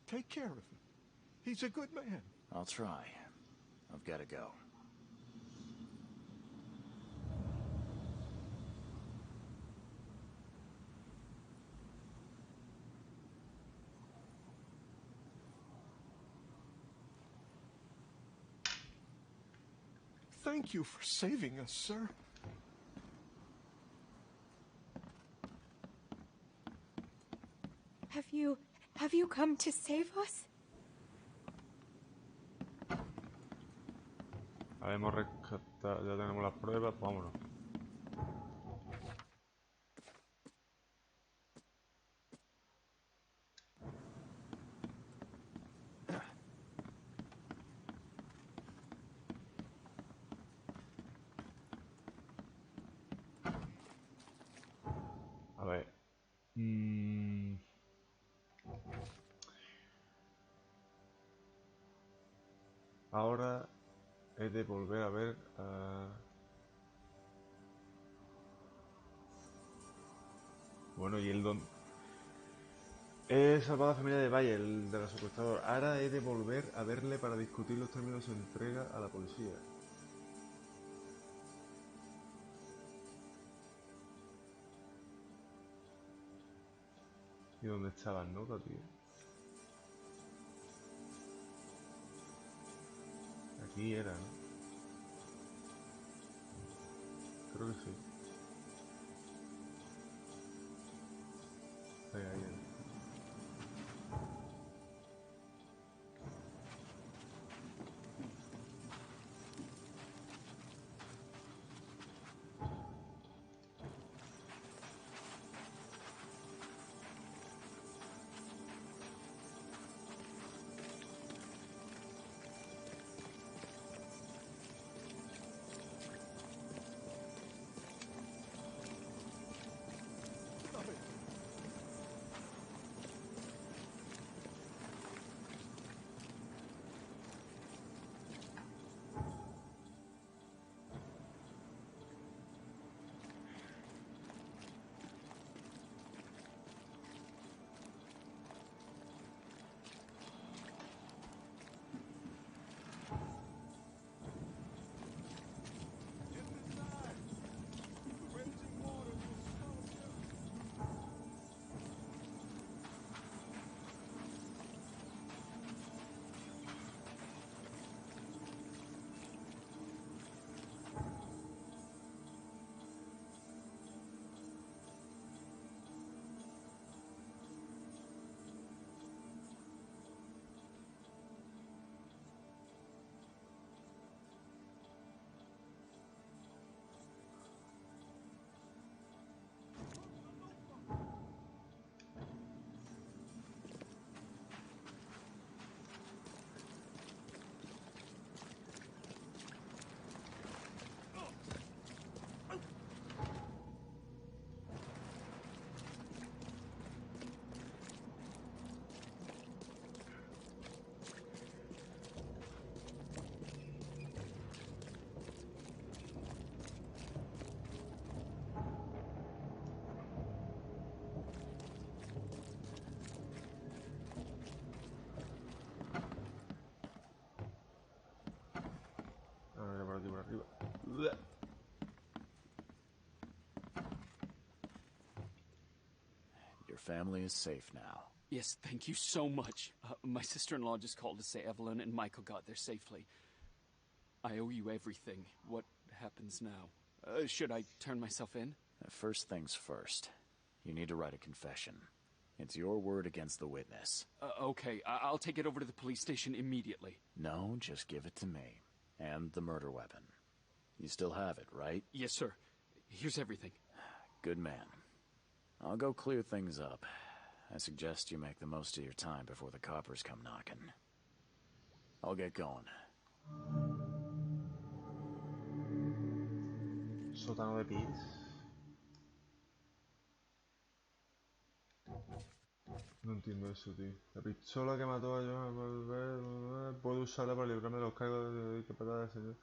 Take care of him. He's a good man. I'll try. I've got to go. Thank you for saving us, sir. Have you come to save us? Hemos rescatado, ya tenemos las pruebas, pues vámonos. A ver. Ahora he de volver a ver Bueno, y el don... He salvado a la familia de Valle, el de la secuestradora. Ahora he de volver a verle para discutir los términos de entrega a la policía. ¿Y dónde está la nota, tío? Aquí era, ¿no? Creo que sí. Ahí. Por aquí, por arriba. Your family is safe now. Yes, thank you so much. My sister-in-law just called to say Evelyn and Michael got there safely. I owe you everything. What happens now? Should I turn myself in? First things first. You need to write a confession. It's your word against the witness. Okay, I'll take it over to the police station immediately. No, just give it to me. And the murder weapon. You still have it, right? Yes, sir. Here's everything. Good man. I'll go clear things up. I suggest you make the most of your time before the coppers come knocking. I'll get going. Sótano de pies. No entiendo eso, tío. La pistola que mató a Johan puedo usarla para librarme de los cargos de capataz del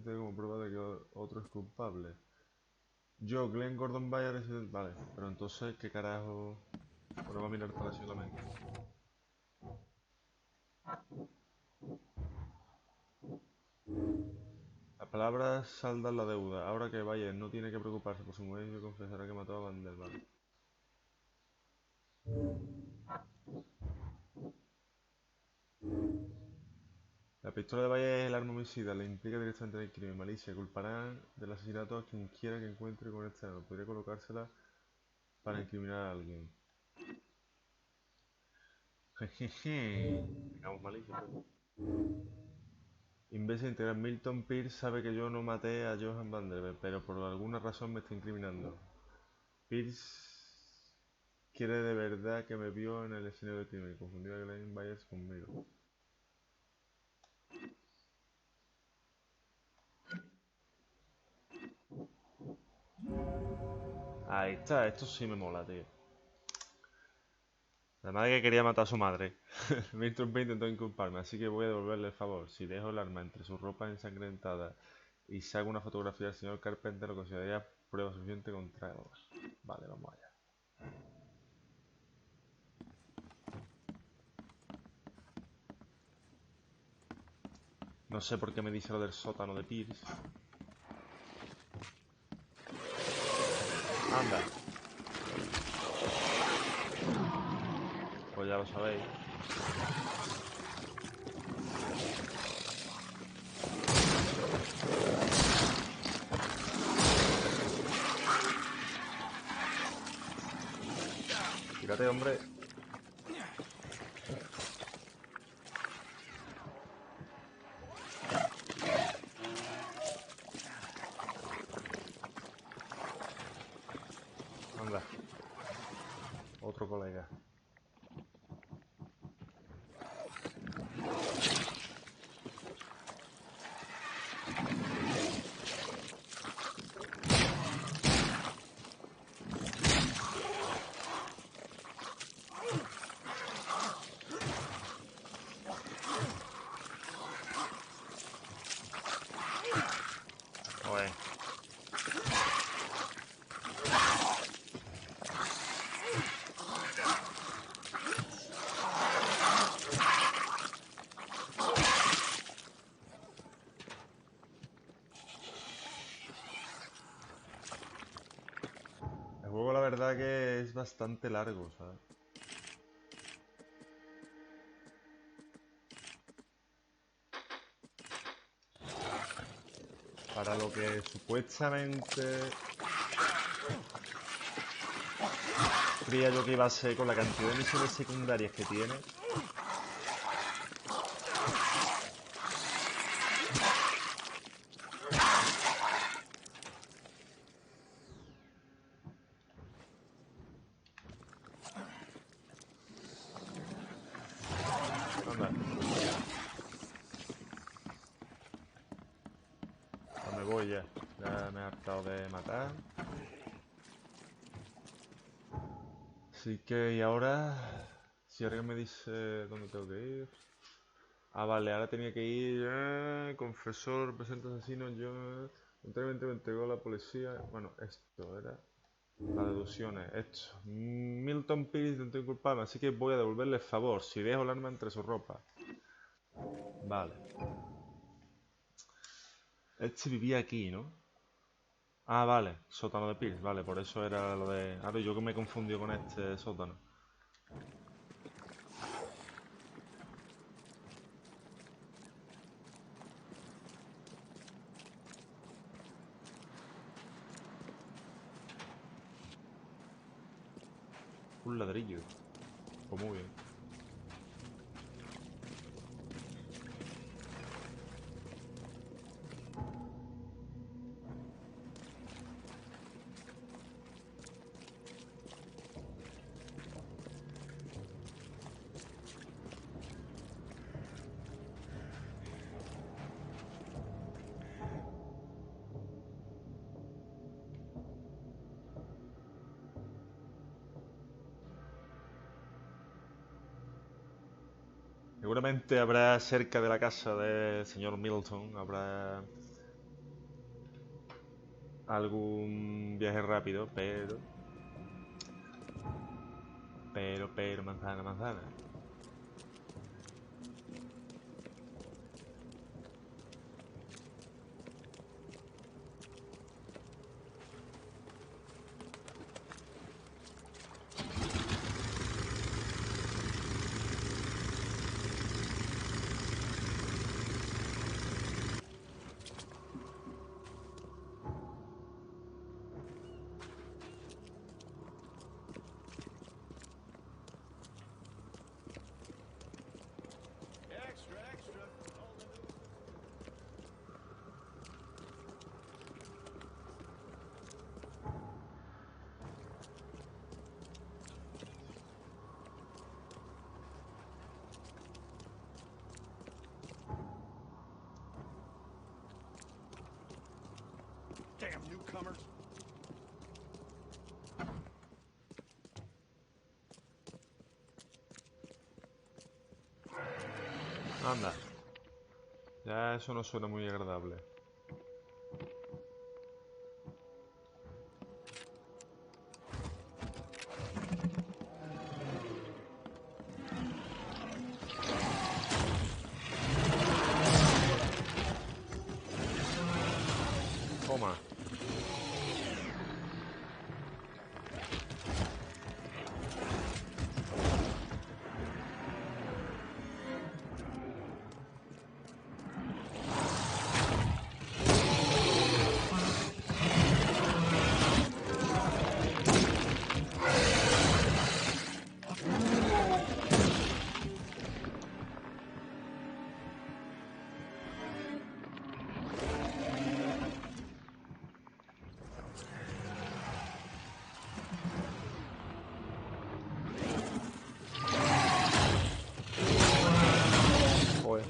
señor. Como prueba de que otro es culpable. Yo, Glenn Gordon Bayer, vale, pero entonces, ¿qué carajo? Bueno, va a mirar para la ciudad también. Las palabras saldan la deuda. Ahora que Bayer no tiene que preocuparse por su mujer, yo confesará que mató a Vanderbilt. La pistola de Valle es el arma homicida, le implica directamente en el crimen. Malicia, culparán del asesinato a quien quiera que encuentre con este arma. Podría colocársela para incriminar a alguien. Jejeje. Estamos malísimos. Imbécil integral. Milton Pierce sabe que yo no maté a Johan Vanderbilt, pero por alguna razón me está incriminando. Pierce quiere de verdad que me vio en el escenario de crimen y confundió a Glenn Byers conmigo. Ahí está, esto sí me mola, tío. La madre que quería matar a su madre. Milton Pierce intentó inculparme, así que voy a devolverle el favor. Si dejo el arma entre sus ropas ensangrentadas y saco una fotografía del señor Carpenter, lo consideraría prueba suficiente contra él. Vale, vamos allá. No sé por qué me dice lo del sótano de Pierce. Anda. Pues ya lo sabéis. Tírate, hombre. Anda. Otro colega. Joder. El juego la verdad que es bastante largo, ¿sabes? Para lo que supuestamente creía yo que iba a ser con la cantidad de misiones secundarias que tiene. Anda. No me voy ya. Ya me he hartado de matar. Así que, y ahora... Si alguien me dice dónde tengo que ir... Ah, vale, ahora tenía que ir... confesor, presente asesino, yo... Lamentablemente me entregó la policía... Bueno, esto era... Las deducciones, esto. Milton Pierce intentó inculparme, así que voy a devolverle el favor si dejo el arma entre su ropa. Vale. Este vivía aquí, ¿no? Ah, vale, sótano de Pierce, vale, por eso era lo de... Ahora yo que me confundió con este sótano. Un ladrillo. Pues muy bien. Seguramente habrá cerca de la casa del señor Milton, habrá algún viaje rápido, pero, manzana, manzana. newcomer. Anda. Ya eso no suena muy agradable. Toma. Joder.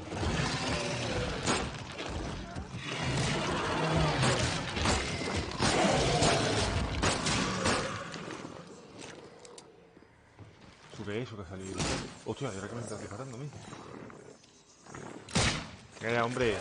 ¿Eso qué es? ¿Eso que ha salido? Hostia, ¿y ahora que me estás disparando a mí? Venga, hombre.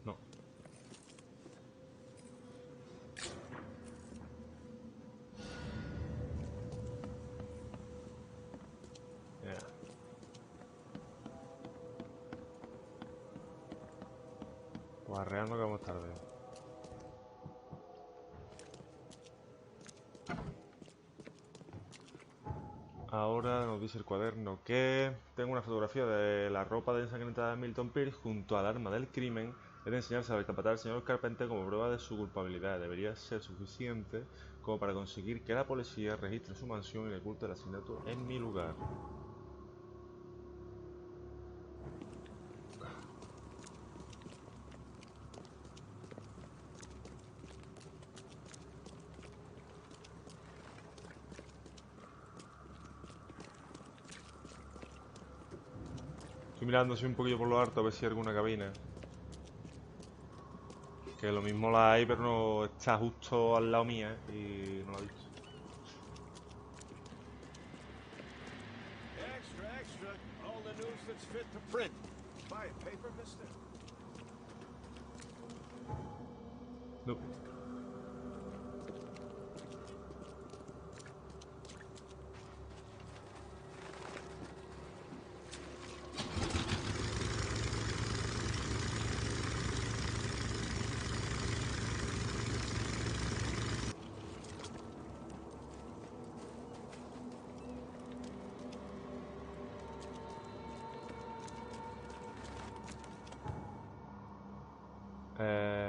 No. Ya. Pues arreando que vamos tarde. Ahora nos dice el cuaderno que tengo una fotografía de la ropa de ensangrentada de Milton Pierce junto al arma del crimen. Es de enseñarse al capataz al señor Carpenter como prueba de su culpabilidad. Debería ser suficiente como para conseguir que la policía registre su mansión y le oculte el asesinato en mi lugar. Estoy mirando así un poquillo por lo alto a ver si hay alguna cabina. Que lo mismo la hay, pero no está justo al lado mía y no la he visto. Extra, extra. All the news that's fit to print. Buy a paper, mister? No.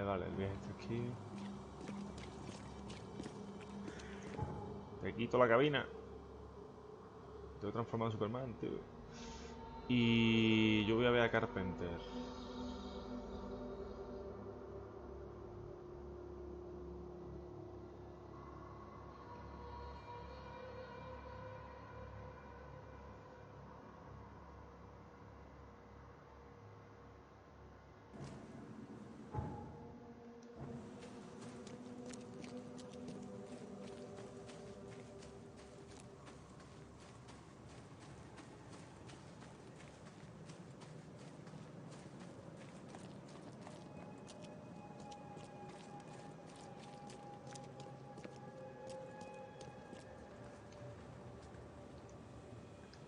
Vale, el viaje está aquí. Te quito la cabina. Te voy a transformar en Superman, tío. Y yo voy a ver a Carpenter.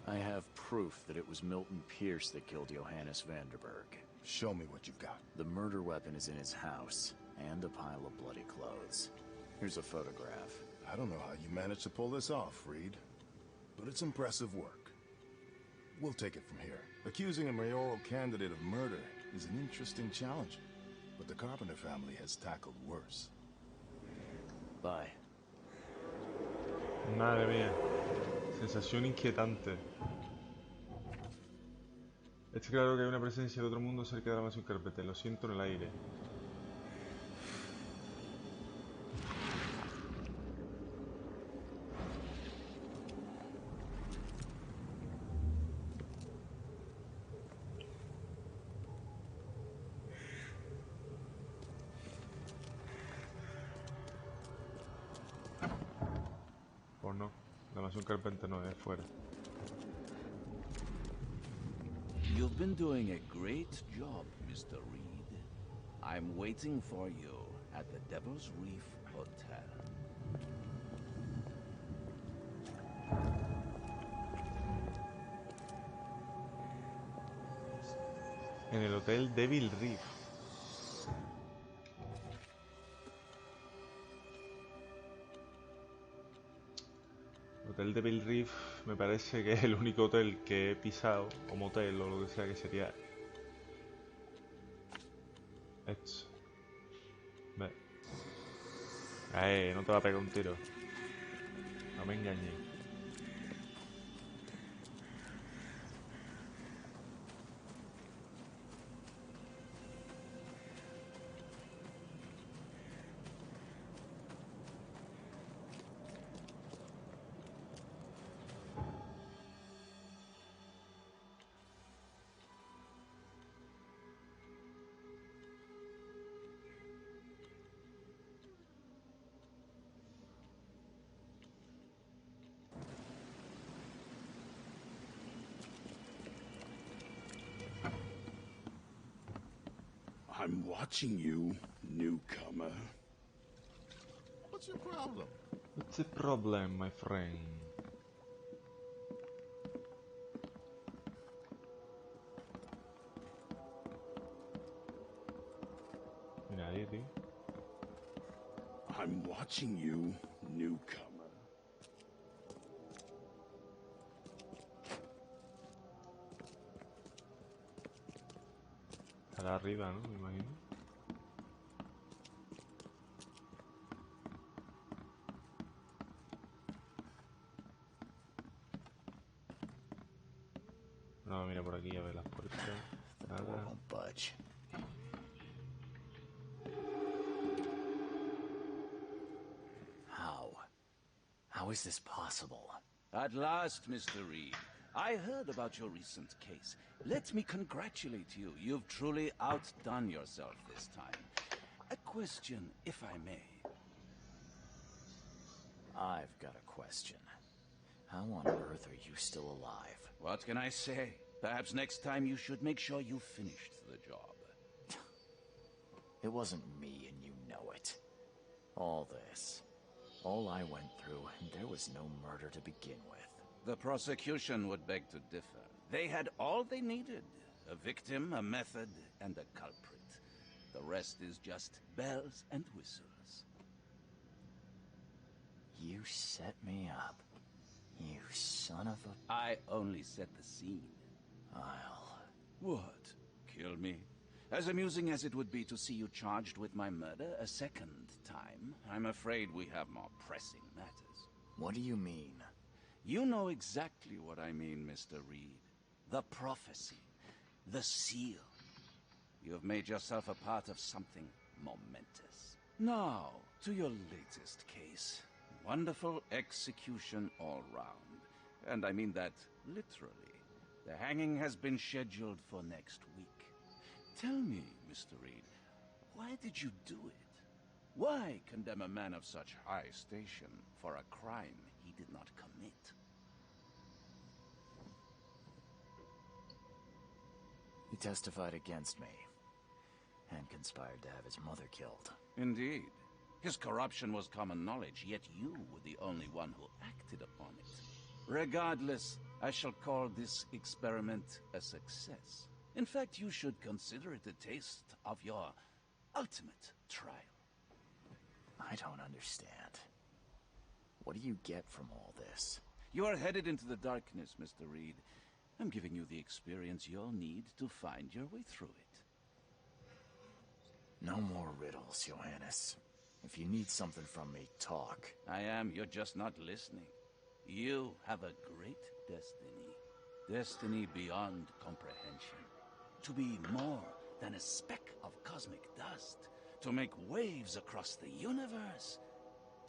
I have proof that it was Milton Pierce that killed Johannes Vanderberg. Show me what you've got. The murder weapon is in his house, and a pile of bloody clothes. Here's a photograph. I don't know how you managed to pull this off, Reed, but it's impressive work. we'll take it from here. Accusing a mayoral candidate of murder is an interesting challenge, but the Carpenter family has tackled worse. Bye. Madre mía. Sensación inquietante. Es claro que hay una presencia de otro mundo cerca de la mansión Carpete. Lo siento en el aire. Pues no, la mansión Carpete no es fuera. You've been doing a great job, Mr. Reed. I'm waiting for you at the Devil's Reef Hotel. En el Hotel Devil Reef. Hotel Devil Reef me parece que es el único hotel que he pisado, o motel, o lo que sea que sería. Esto. Ve. No te va a pegar un tiro. No me engañes. I'm watching you, newcomer. What's your problem? What's the problem, my friend? Nadie, tío. I'm watching you, newcomer. Estará arriba, ¿no? Me imagino. No, mira por aquí a ver las puertas. The door won't budge. How is this possible? At last, Mr. Reed. I heard about your recent case. Let me congratulate you. You've truly outdone yourself this time. A question, if I may. I've got a question. How on earth are you still alive? What can I say? Perhaps next time you should make sure you finished the job. It wasn't me, and you know it. All this. All I went through, and there was no murder to begin with. The prosecution would beg to differ. They had all they needed. A victim, a method, and a culprit. The rest is just bells and whistles. You set me up. You son of a... I only set the scene. I'll... What? Kill me? As amusing as it would be to see you charged with my murder a second time, I'm afraid we have more pressing matters. What do you mean? You know exactly what I mean, Mr. Reed. The prophecy. The seal. You have made yourself a part of something momentous. Now, to your latest case. Wonderful execution all round. And I mean that literally. The hanging has been scheduled for next week. Tell me, Mr. Reed, why did you do it? Why condemn a man of such high station for a crime he did not commit? He testified against me, and conspired to have his mother killed. Indeed. His corruption was common knowledge, yet you were the only one who acted upon it. Regardless, I shall call this experiment a success. In fact, you should consider it a taste of your ultimate trial. I don't understand. What do you get from all this? You are headed into the darkness, Mr. Reed. I'm giving you the experience you'll need to find your way through it. No more riddles, Johannes. If you need something from me, talk. I am, you're just not listening. You have a great destiny. Destiny beyond comprehension. To be more than a speck of cosmic dust. To make waves across the universe.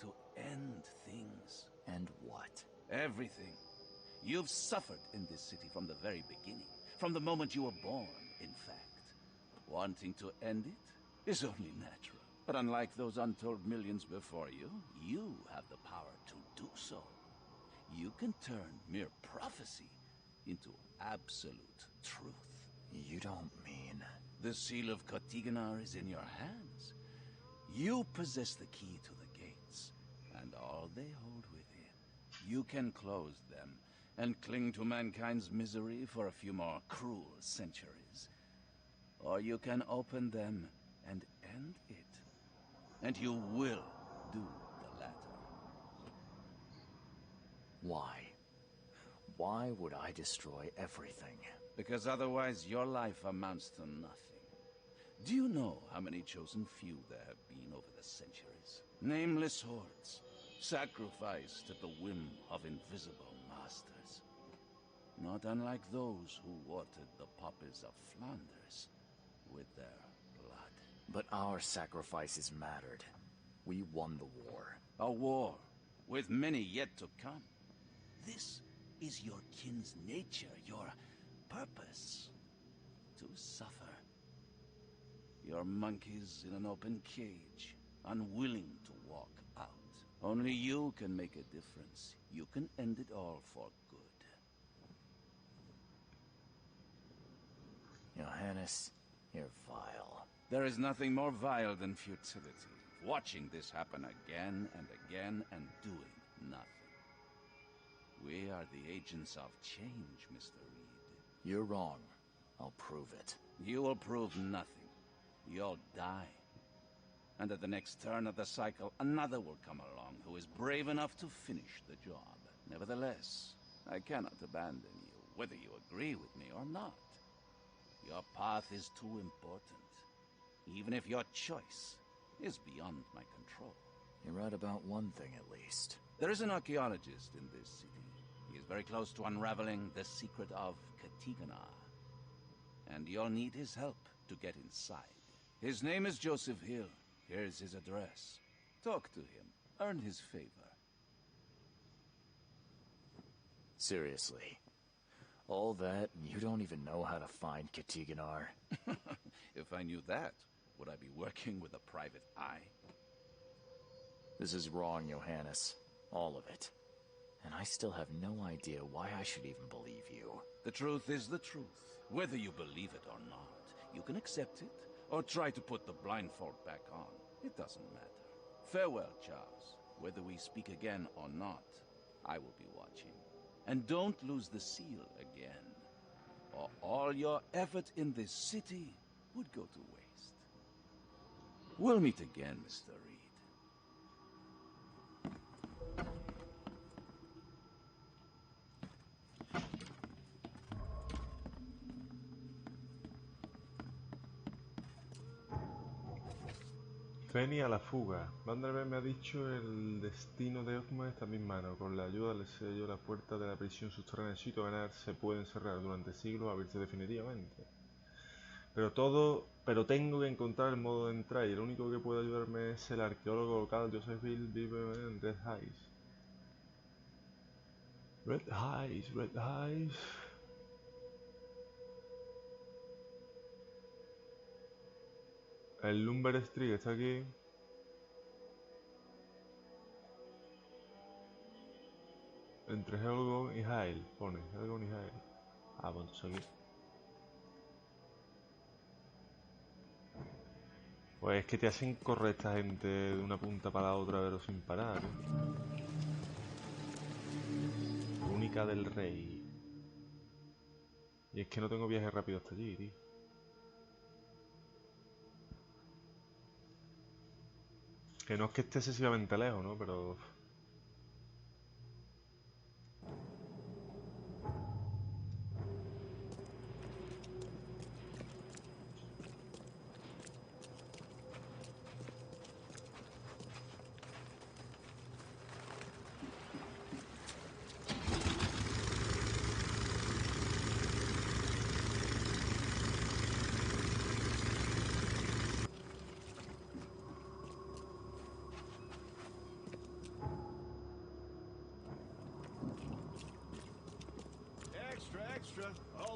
To end things. And what? Everything. You've suffered in this city from the very beginning. From the moment you were born, in fact. Wanting to end it is only natural. But unlike those untold millions before you, you have the power to do so. You can turn mere prophecy into absolute truth. You don't mean... The seal of Kotiganar is in your hands. You possess the key to the gates, and all they hold within. You can close them, and cling to mankind's misery for a few more cruel centuries. Or you can open them and end it. And you will do the latter. Why? Why would I destroy everything? Because otherwise your life amounts to nothing. Do you know how many chosen few there have been over the centuries? Nameless hordes, sacrificed at the whim of invisible masters. Not unlike those who watered the poppies of Flanders with their blood. But our sacrifices mattered. We won the war. A war, with many yet to come. This is your kin's nature, your purpose. To suffer. Your monkeys in an open cage, unwilling to walk out. Only you can make a difference. You can end it all for good. Johannes, you're vile. There is nothing more vile than futility. Watching this happen again and again and doing nothing. We are the agents of change, Mr. Reed. You're wrong. I'll prove it. You will prove nothing. You'll die. And at the next turn of the cycle, another will come along who is brave enough to finish the job. Nevertheless, I cannot abandon you, whether you agree with me or not. Your path is too important, even if your choice is beyond my control. You're right about one thing, at least. There is an archaeologist in this city. He is very close to unraveling the secret of Kotiganar. And you'll need his help to get inside. His name is Joseph Hill. Here's his address. Talk to him. Earn his favor. Seriously. All that, and you don't even know how to find Kotiganar? If I knew that, would I be working with a private eye? This is wrong, Johannes. All of it. And I still have no idea why I should even believe you. The truth is the truth, whether you believe it or not. You can accept it, or try to put the blindfold back on. It doesn't matter. Farewell, Charles. Whether we speak again or not, I will be watching. And don't lose the seal again, or all your effort in this city would go to waste. We'll meet again, Mr. Reed. Feni a la fuga. Vanderbilt me ha dicho el destino de Othman está en mis manos. Con la ayuda del sello, las puertas de la prisión subterránea Sitoganar se pueden cerrar durante siglos o abrirse definitivamente. Pero tengo que encontrar el modo de entrar y el único que puede ayudarme es el arqueólogo local Joseph Hill, vive en Red Heights. Red Heights, Red Heights. El Lumber Street está aquí. Entre Helgon y Hale, pone. Helgon y Hale. Ah, pues entonces aquí. Pues es que te hacen correr esta gente de una punta para la otra, pero sin parar, ¿eh? Única del Rey. Y es que no tengo viaje rápido hasta allí, tío. Que no es que esté excesivamente lejos, ¿no? Pero...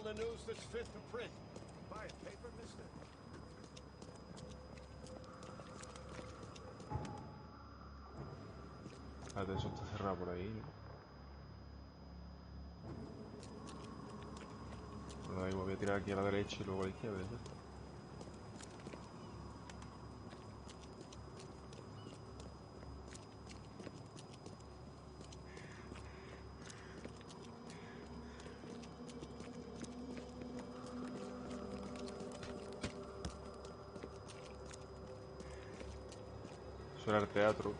the news that's fit to print. Buy a paper, mister? Espérate, eso está cerrado por ahí, ¿no? Ahora voy a tirar aquí a la derecha y luego a la izquierda, ¿verdad? Eso era el teatro.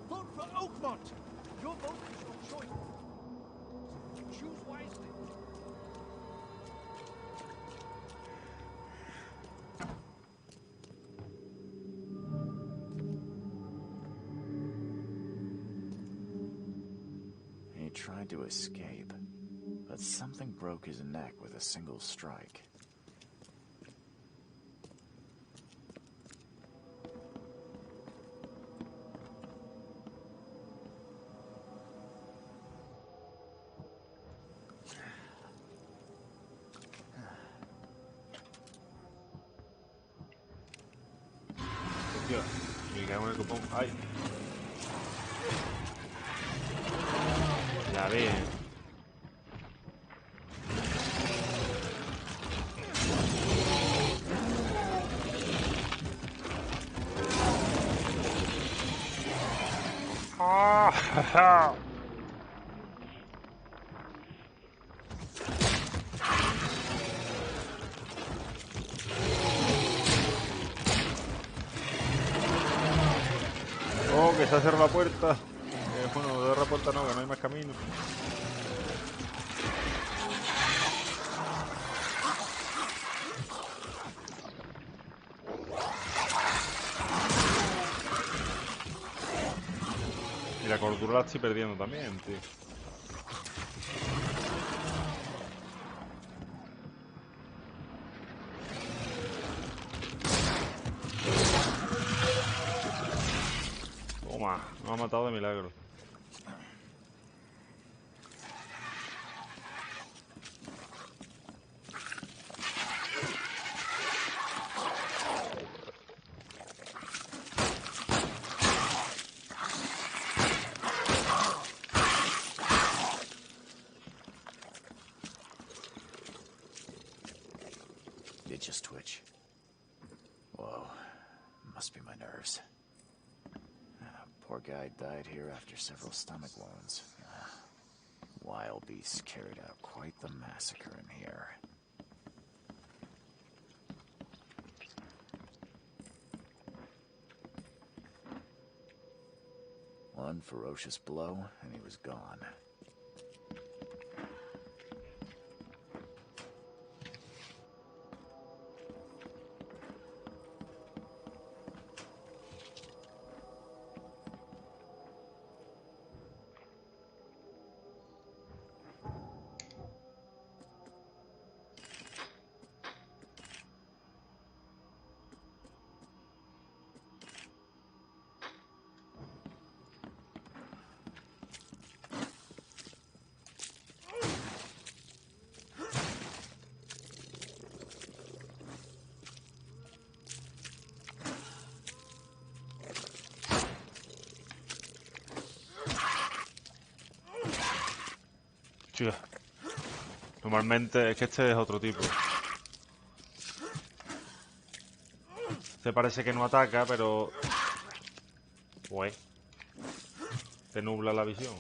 Vote for Oakmont! Your vote is your choice. Choose wisely. He tried to escape, but something broke his neck with a single strike. Hostia, me cago en el copón. ¡Ay! Ya ve. ¡Ah! Oh, que se ha cerrado la puerta. Bueno, de la puerta no, que no hay más camino. Y la cordura la estoy perdiendo también, tío. Toma, me ha matado de milagro. It just twitch. Whoa, must be my nerves. Poor guy died here after several stomach wounds. Wild beasts carried out quite the massacre in here. One ferocious blow, and he was gone. Hostia. Normalmente es que este es otro tipo. Este parece que no ataca, pero... Pues... te nubla la visión.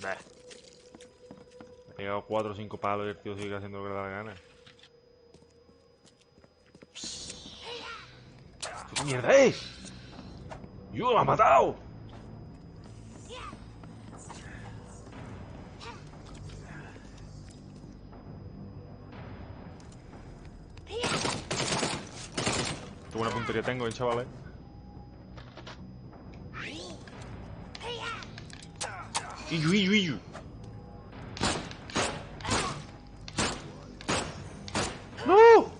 Bah. He pegado 4 o 5 palos y el tío sigue haciendo lo que le da la gana. ¿Qué mierda es? ¡Yo, me ha matado! Qué buena puntería tengo, chavales. ¡Iyu! ¡No!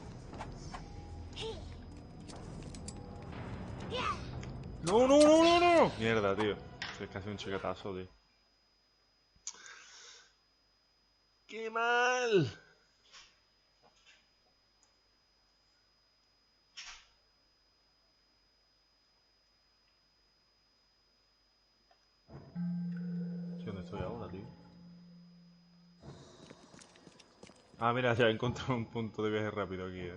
No, no, no, no, no. Mierda, tío. Es casi un chiquetazo, tío. ¡Qué mal! ¿Dónde estoy ahora, tío? Ah, mira, ya he encontrado un punto de viaje rápido aquí,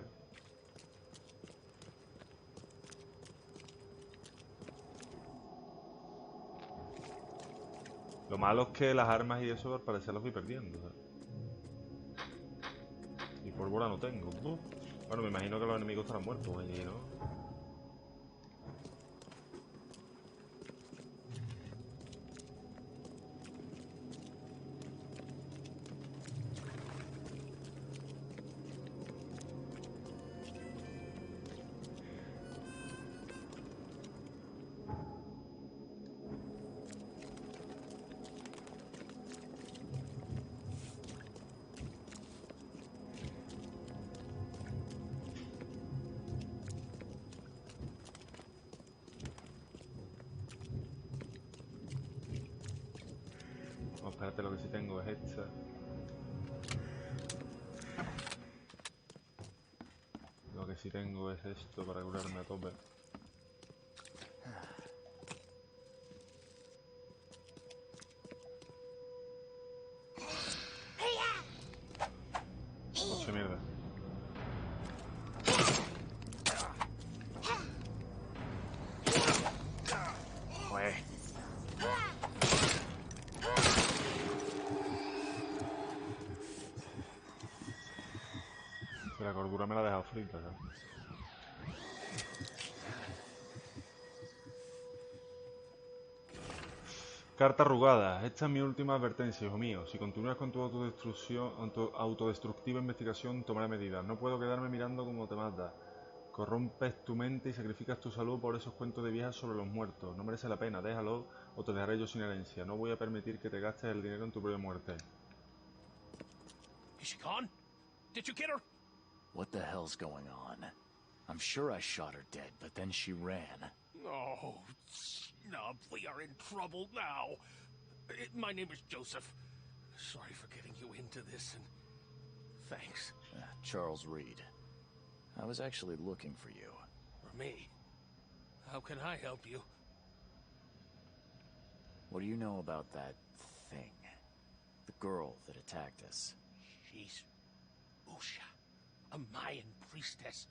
Lo malo es que las armas y eso al parecer las voy perdiendo, ¿sabes? Y pólvora no tengo. Bueno, me imagino que los enemigos estarán muertos allí, ¿no? No, espérate, lo que sí tengo es esta. Lo que sí tengo es esto para curarme a tope. Mucha mierda. Joder. La cordura me la ha dejado frita, ¿sabes? Carta arrugada. Esta es mi última advertencia, hijo mío. Si continúas con tu autodestructiva investigación, tomaré medidas. No puedo quedarme mirando cómo te matas. Corrompes tu mente y sacrificas tu salud por esos cuentos de viejas sobre los muertos. No merece la pena, déjalo o te dejaré yo sin herencia. No voy a permitir que te gastes el dinero en tu propia muerte. Is she gone? Did you get her? What the hell's going on? I'm sure I shot her dead, but then she ran. Oh, snub, we are in trouble now. My name is Joseph. Sorry for getting you into this, and thanks. Charles Reed. I was actually looking for you. For me? How can I help you? What do you know about that thing? The girl that attacked us? She's Usha, a Mayan priestess,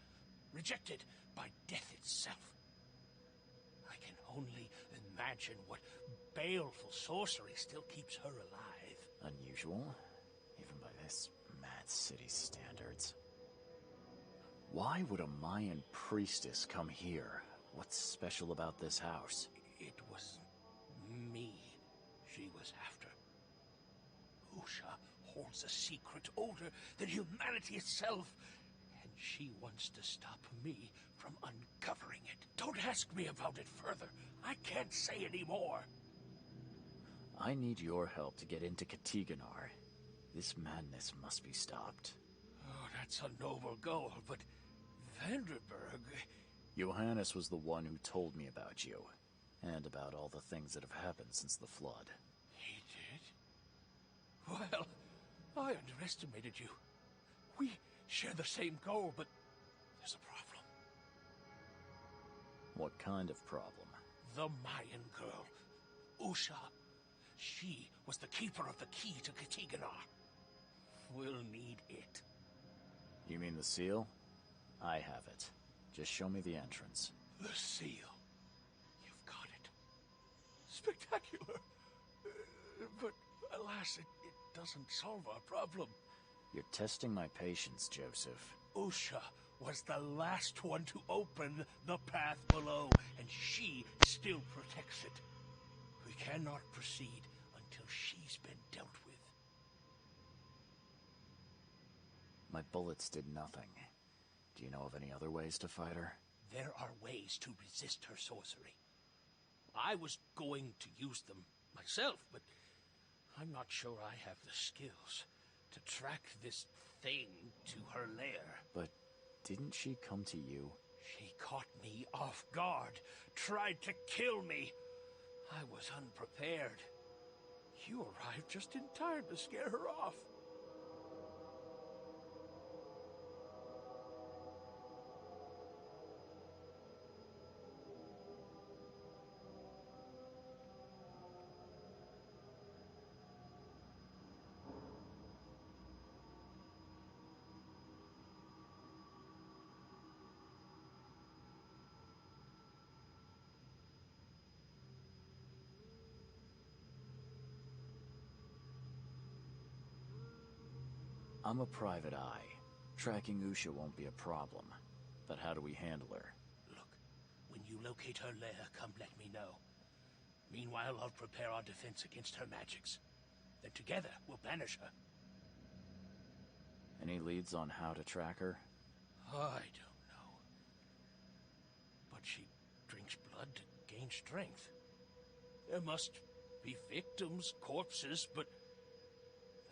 rejected by death itself. I can only imagine what baleful sorcery still keeps her alive. Unusual, even by this mad city standards. Why would a Mayan priestess come here? What's special about this house? It was me she was after. Usha holds a secret older than humanity itself, and she wants to stop me from uncovering it. Don't ask me about it further. I can't say any more. I need your help to get into Katiganar. This madness must be stopped. Oh, that's a noble goal, but Vanderberg... Johannes was the one who told me about you, and about all the things that have happened since the flood. He did? Well, I underestimated you. We share the same goal, but there's a problem. What kind of problem? The Mayan girl, Usha. She was the keeper of the key to Katiganar. We'll need it. You mean the seal? I have it. Just show me the entrance. The seal. You've got it. Spectacular. But alas, it doesn't solve our problem. You're testing my patience, Joseph. Usha was the last one to open the path below, and she still protects it. We cannot proceed until she's been dealt with. My bullets did nothing. Do you know of any other ways to fight her? There are ways to resist her sorcery. I was going to use them myself, but I'm not sure I have the skills to track this thing to her lair. But didn't she come to you? She caught me off guard, tried to kill me. I was unprepared. You arrived just in time to scare her off. I'm a private eye. Tracking Usha won't be a problem. But how do we handle her? Look, when you locate her lair, come let me know. Meanwhile, I'll prepare our defense against her magics. Then together, we'll banish her. Any leads on how to track her? I don't know. But she drinks blood to gain strength. There must be victims, corpses, but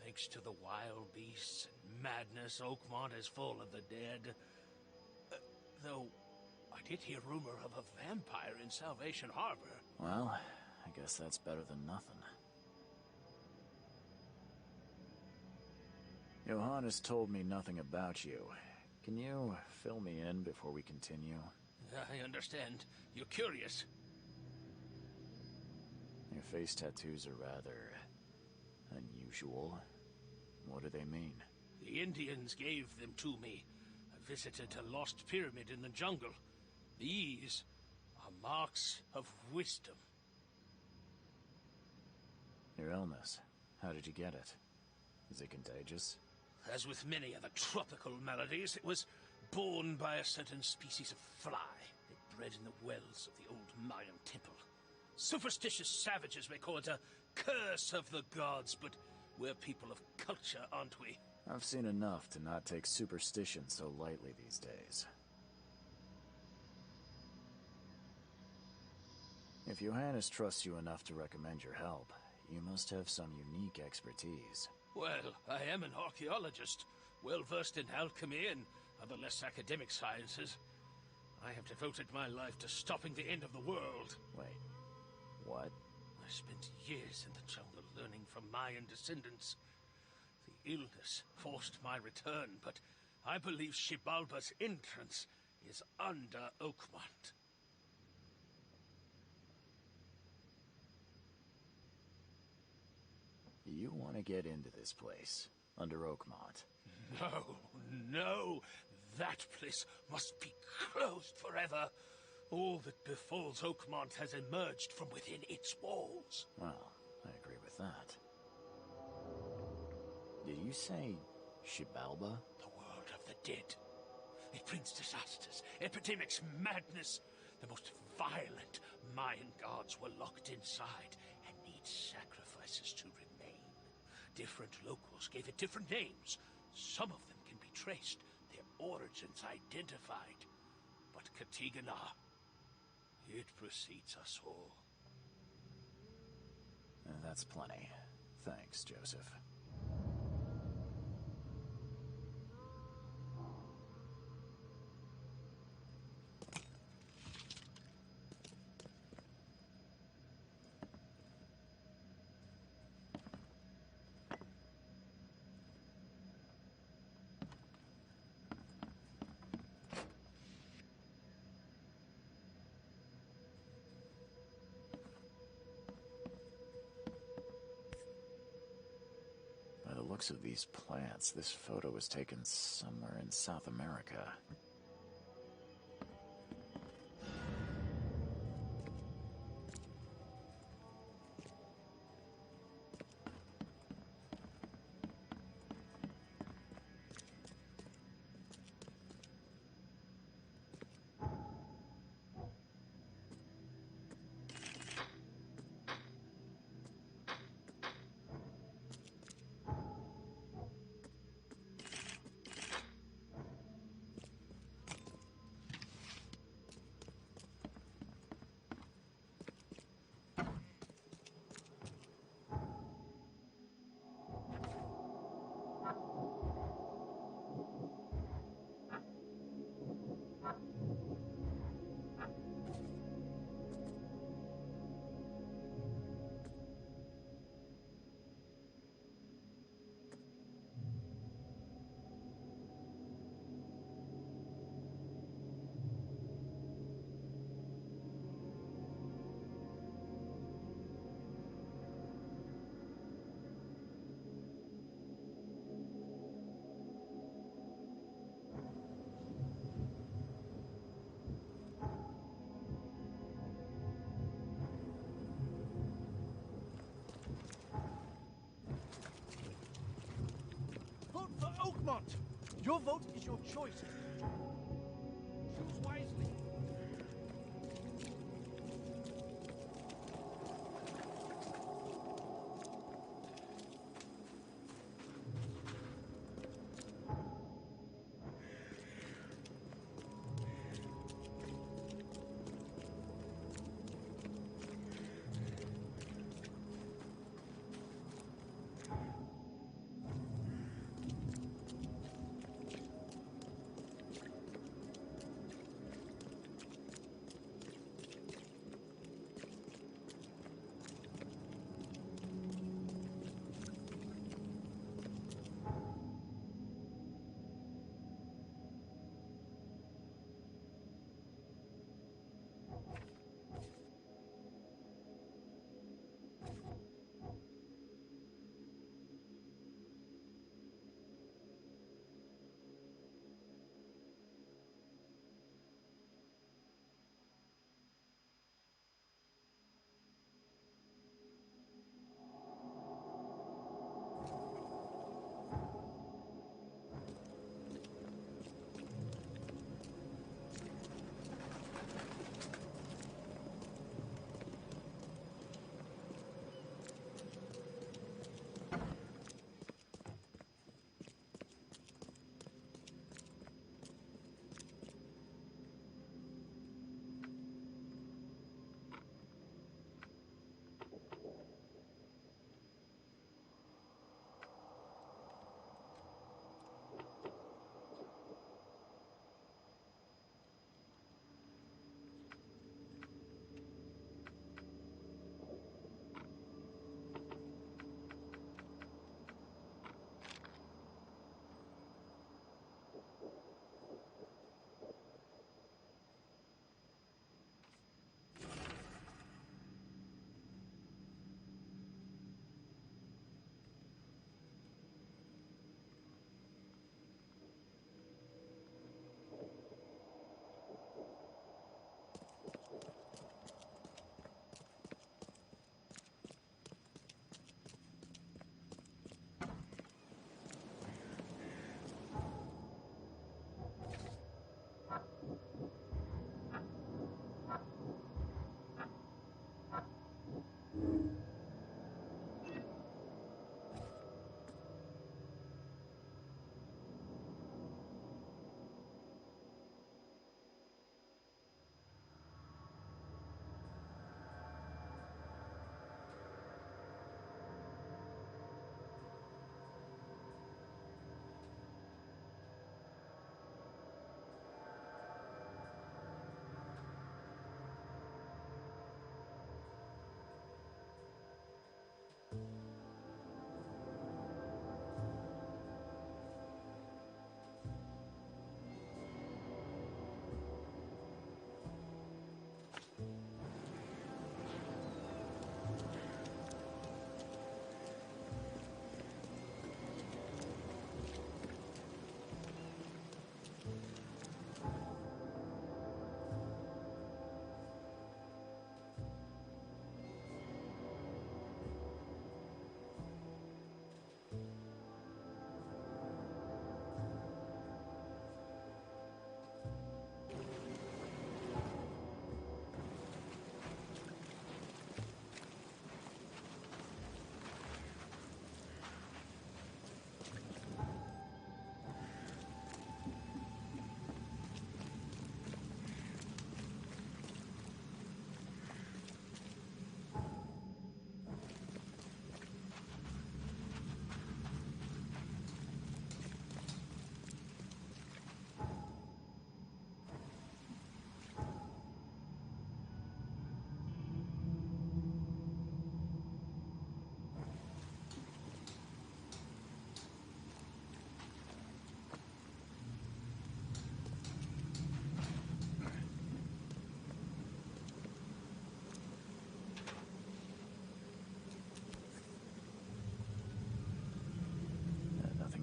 thanks to the wild beasts and madness, Oakmont is full of the dead. Though, I did hear rumor of a vampire in Salvation Harbor. Well, I guess that's better than nothing. Johannes told me nothing about you. Can you fill me in before we continue? I understand. You're curious. Your face tattoos are rather unusual. What do they mean? The Indians gave them to me. I visited a lost pyramid in the jungle. These are marks of wisdom. Your illness. How did you get it? Is it contagious? As with many other tropical maladies, it was borne by a certain species of fly that bred in the wells of the old Mayan temple. Superstitious savages may call it a curse of the gods, but we're people of culture, aren't we? I've seen enough to not take superstition so lightly these days. If Johannes trusts you enough to recommend your help, you must have some unique expertise. Well, I am an archaeologist, well-versed in alchemy and other less academic sciences. I have devoted my life to stopping the end of the world. Wait, what? I spent years in the jungle learning from Mayan descendants. The illness forced my return, but I believe Xibalba's entrance is under Oakmont. You want to get into this place, under Oakmont? No, no! That place must be closed forever. All that befalls Oakmont has emerged from within its walls. Well, I agree with that. Did you say Xibalba? The world of the dead. It brings disasters, epidemics, madness. The most violent Mayan gods were locked inside and need sacrifices to remain. Different locals gave it different names. Some of them can be traced, their origins identified. But Katigana, it precedes us all. That's plenty. Thanks, Joseph. By the looks of these plants, this photo was taken somewhere in South America. Paramount. Your vote is your choice. Choose wisely.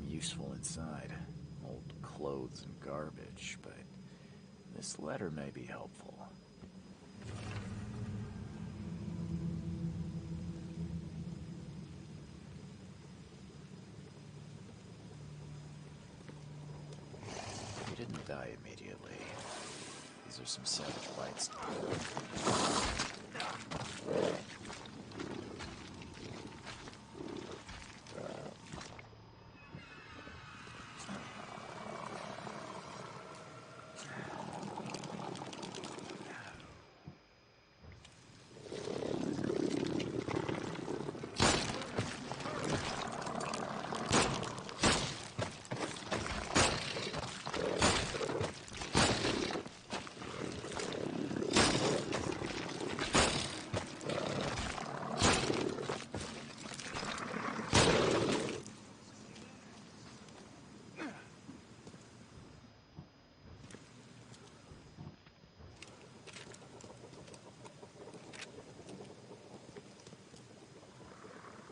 Useful inside. Old clothes and garbage, but this letter may be helpful. die immediately. These are some savage bites.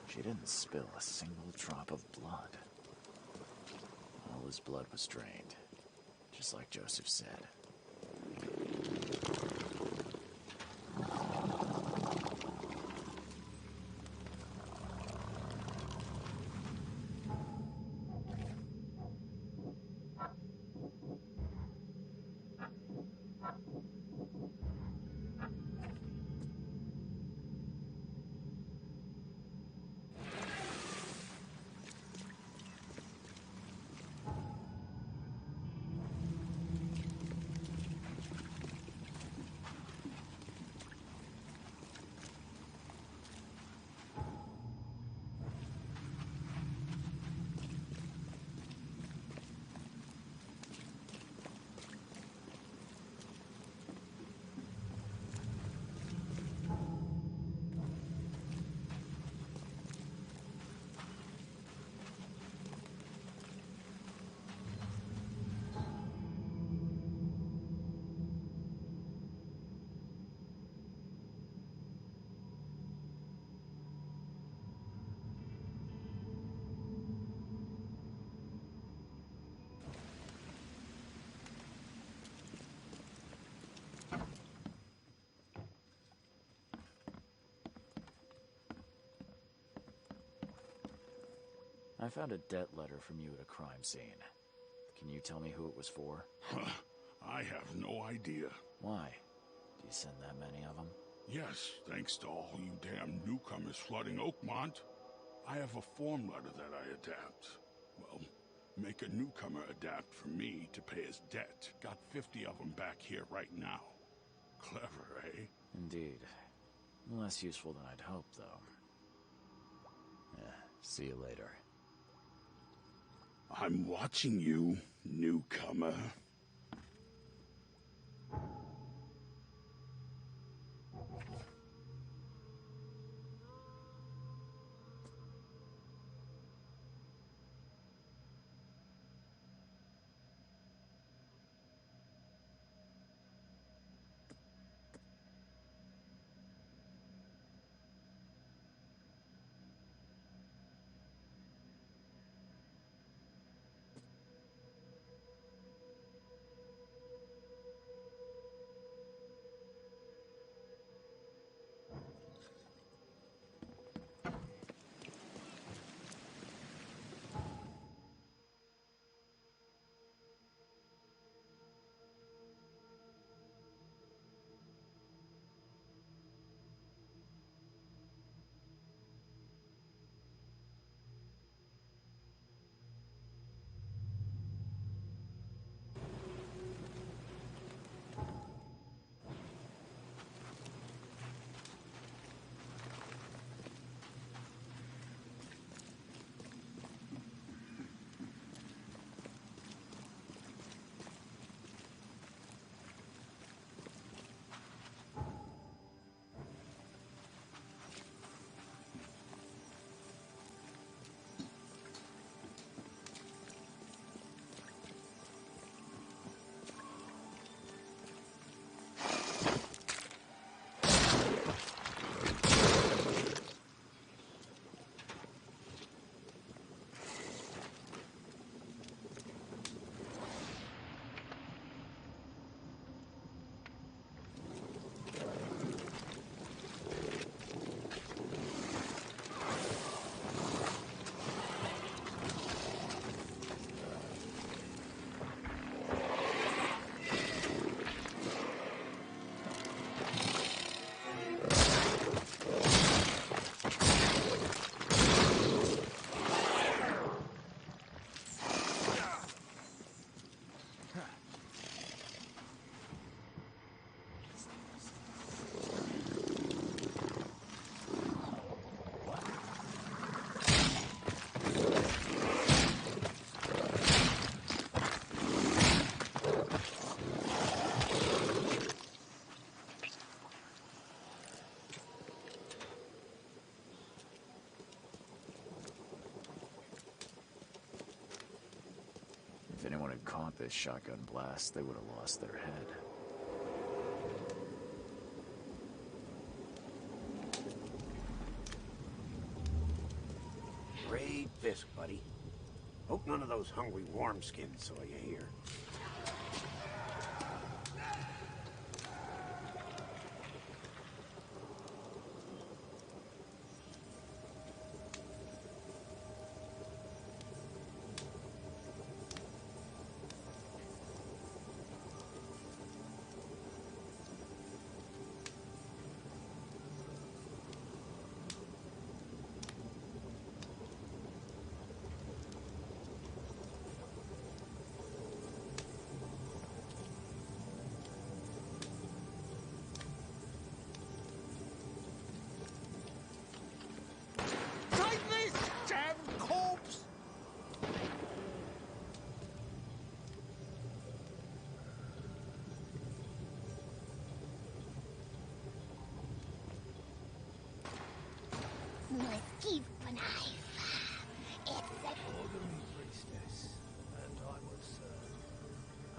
She didn't spill a single drop of blood. All his blood was drained, just like Joseph said. I found a debt letter from you at a crime scene. Can you tell me who it was for? I have no idea. Why? Do you send that many of them? Yes, thanks to all you damn newcomers flooding Oakmont. I have a form letter that I adapt. Well, make a newcomer adapt for me to pay his debt. Got 50 of them back here right now. Clever, eh? Indeed. Less useful than I'd hoped, though. See you later. I'm watching you, newcomer. had caught this shotgun blast, they would have lost their head. Great fisk, buddy. Hope none of those hungry wormskins saw you here.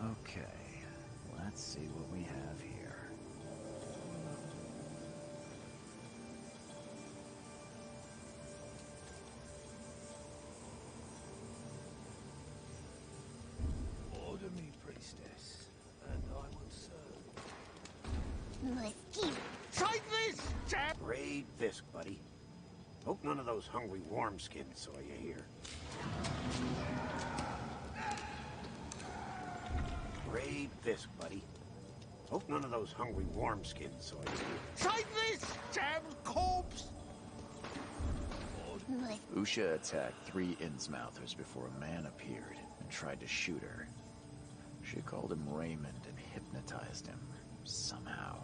Okay, let's see what we have here. Order me, priestess, and I will serve. Try this, chap! Great fisk, buddy. Hope none of those hungry wormskins saw you here. Great fisk, buddy. Hope none of those hungry wormskins saw you here. Try this, damn corpse! Usha attacked 3 Innsmouthers before a man appeared and tried to shoot her. She called him Raymond and hypnotized him, somehow.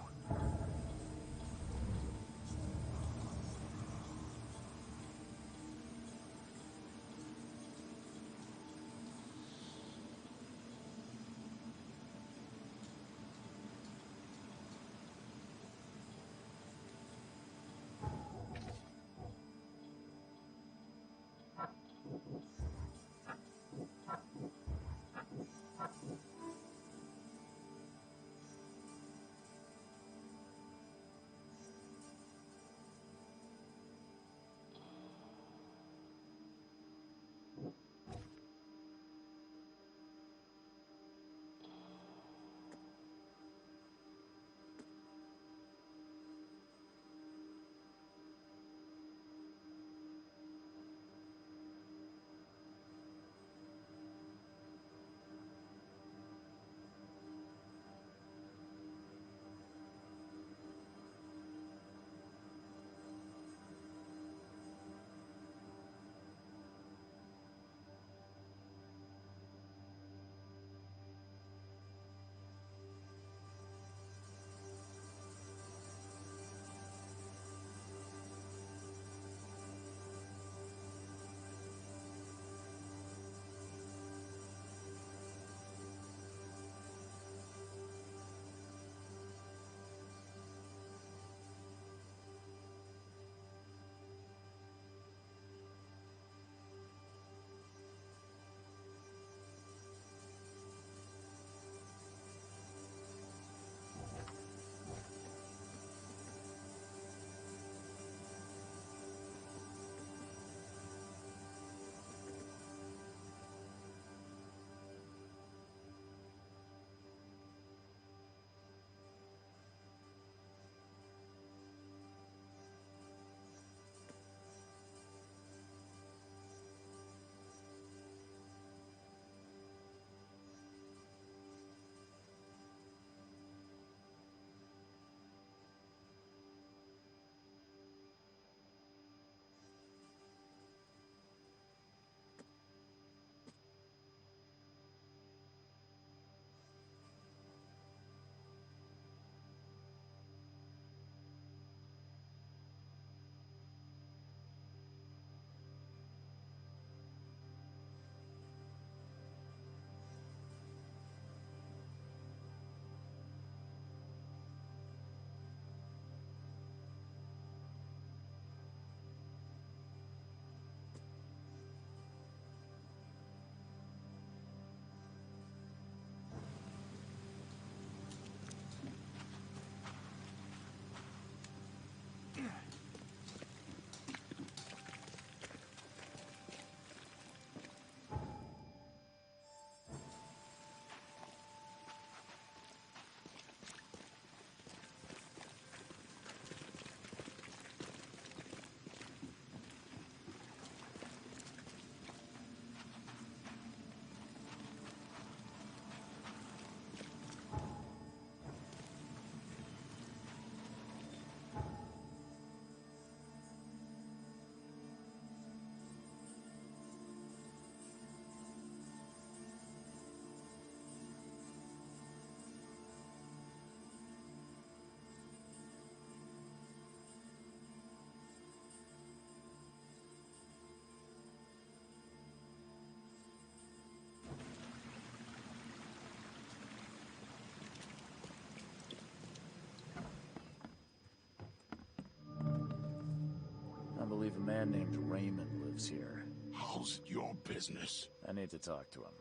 believe a man named Raymond lives here. How's it your business? I need to talk to him.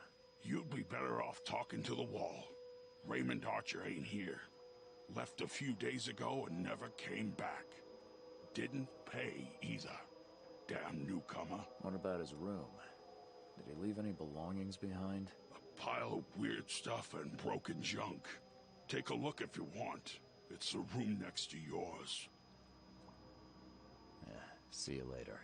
You'd be better off talking to the wall. Raymond Archer ain't here. Left a few days ago and never came back. Didn't pay either. Damn newcomer. What about his room? Did he leave any belongings behind? A pile of weird stuff and broken junk. Take a look if you want. It's the room next to yours. Yeah, see you later.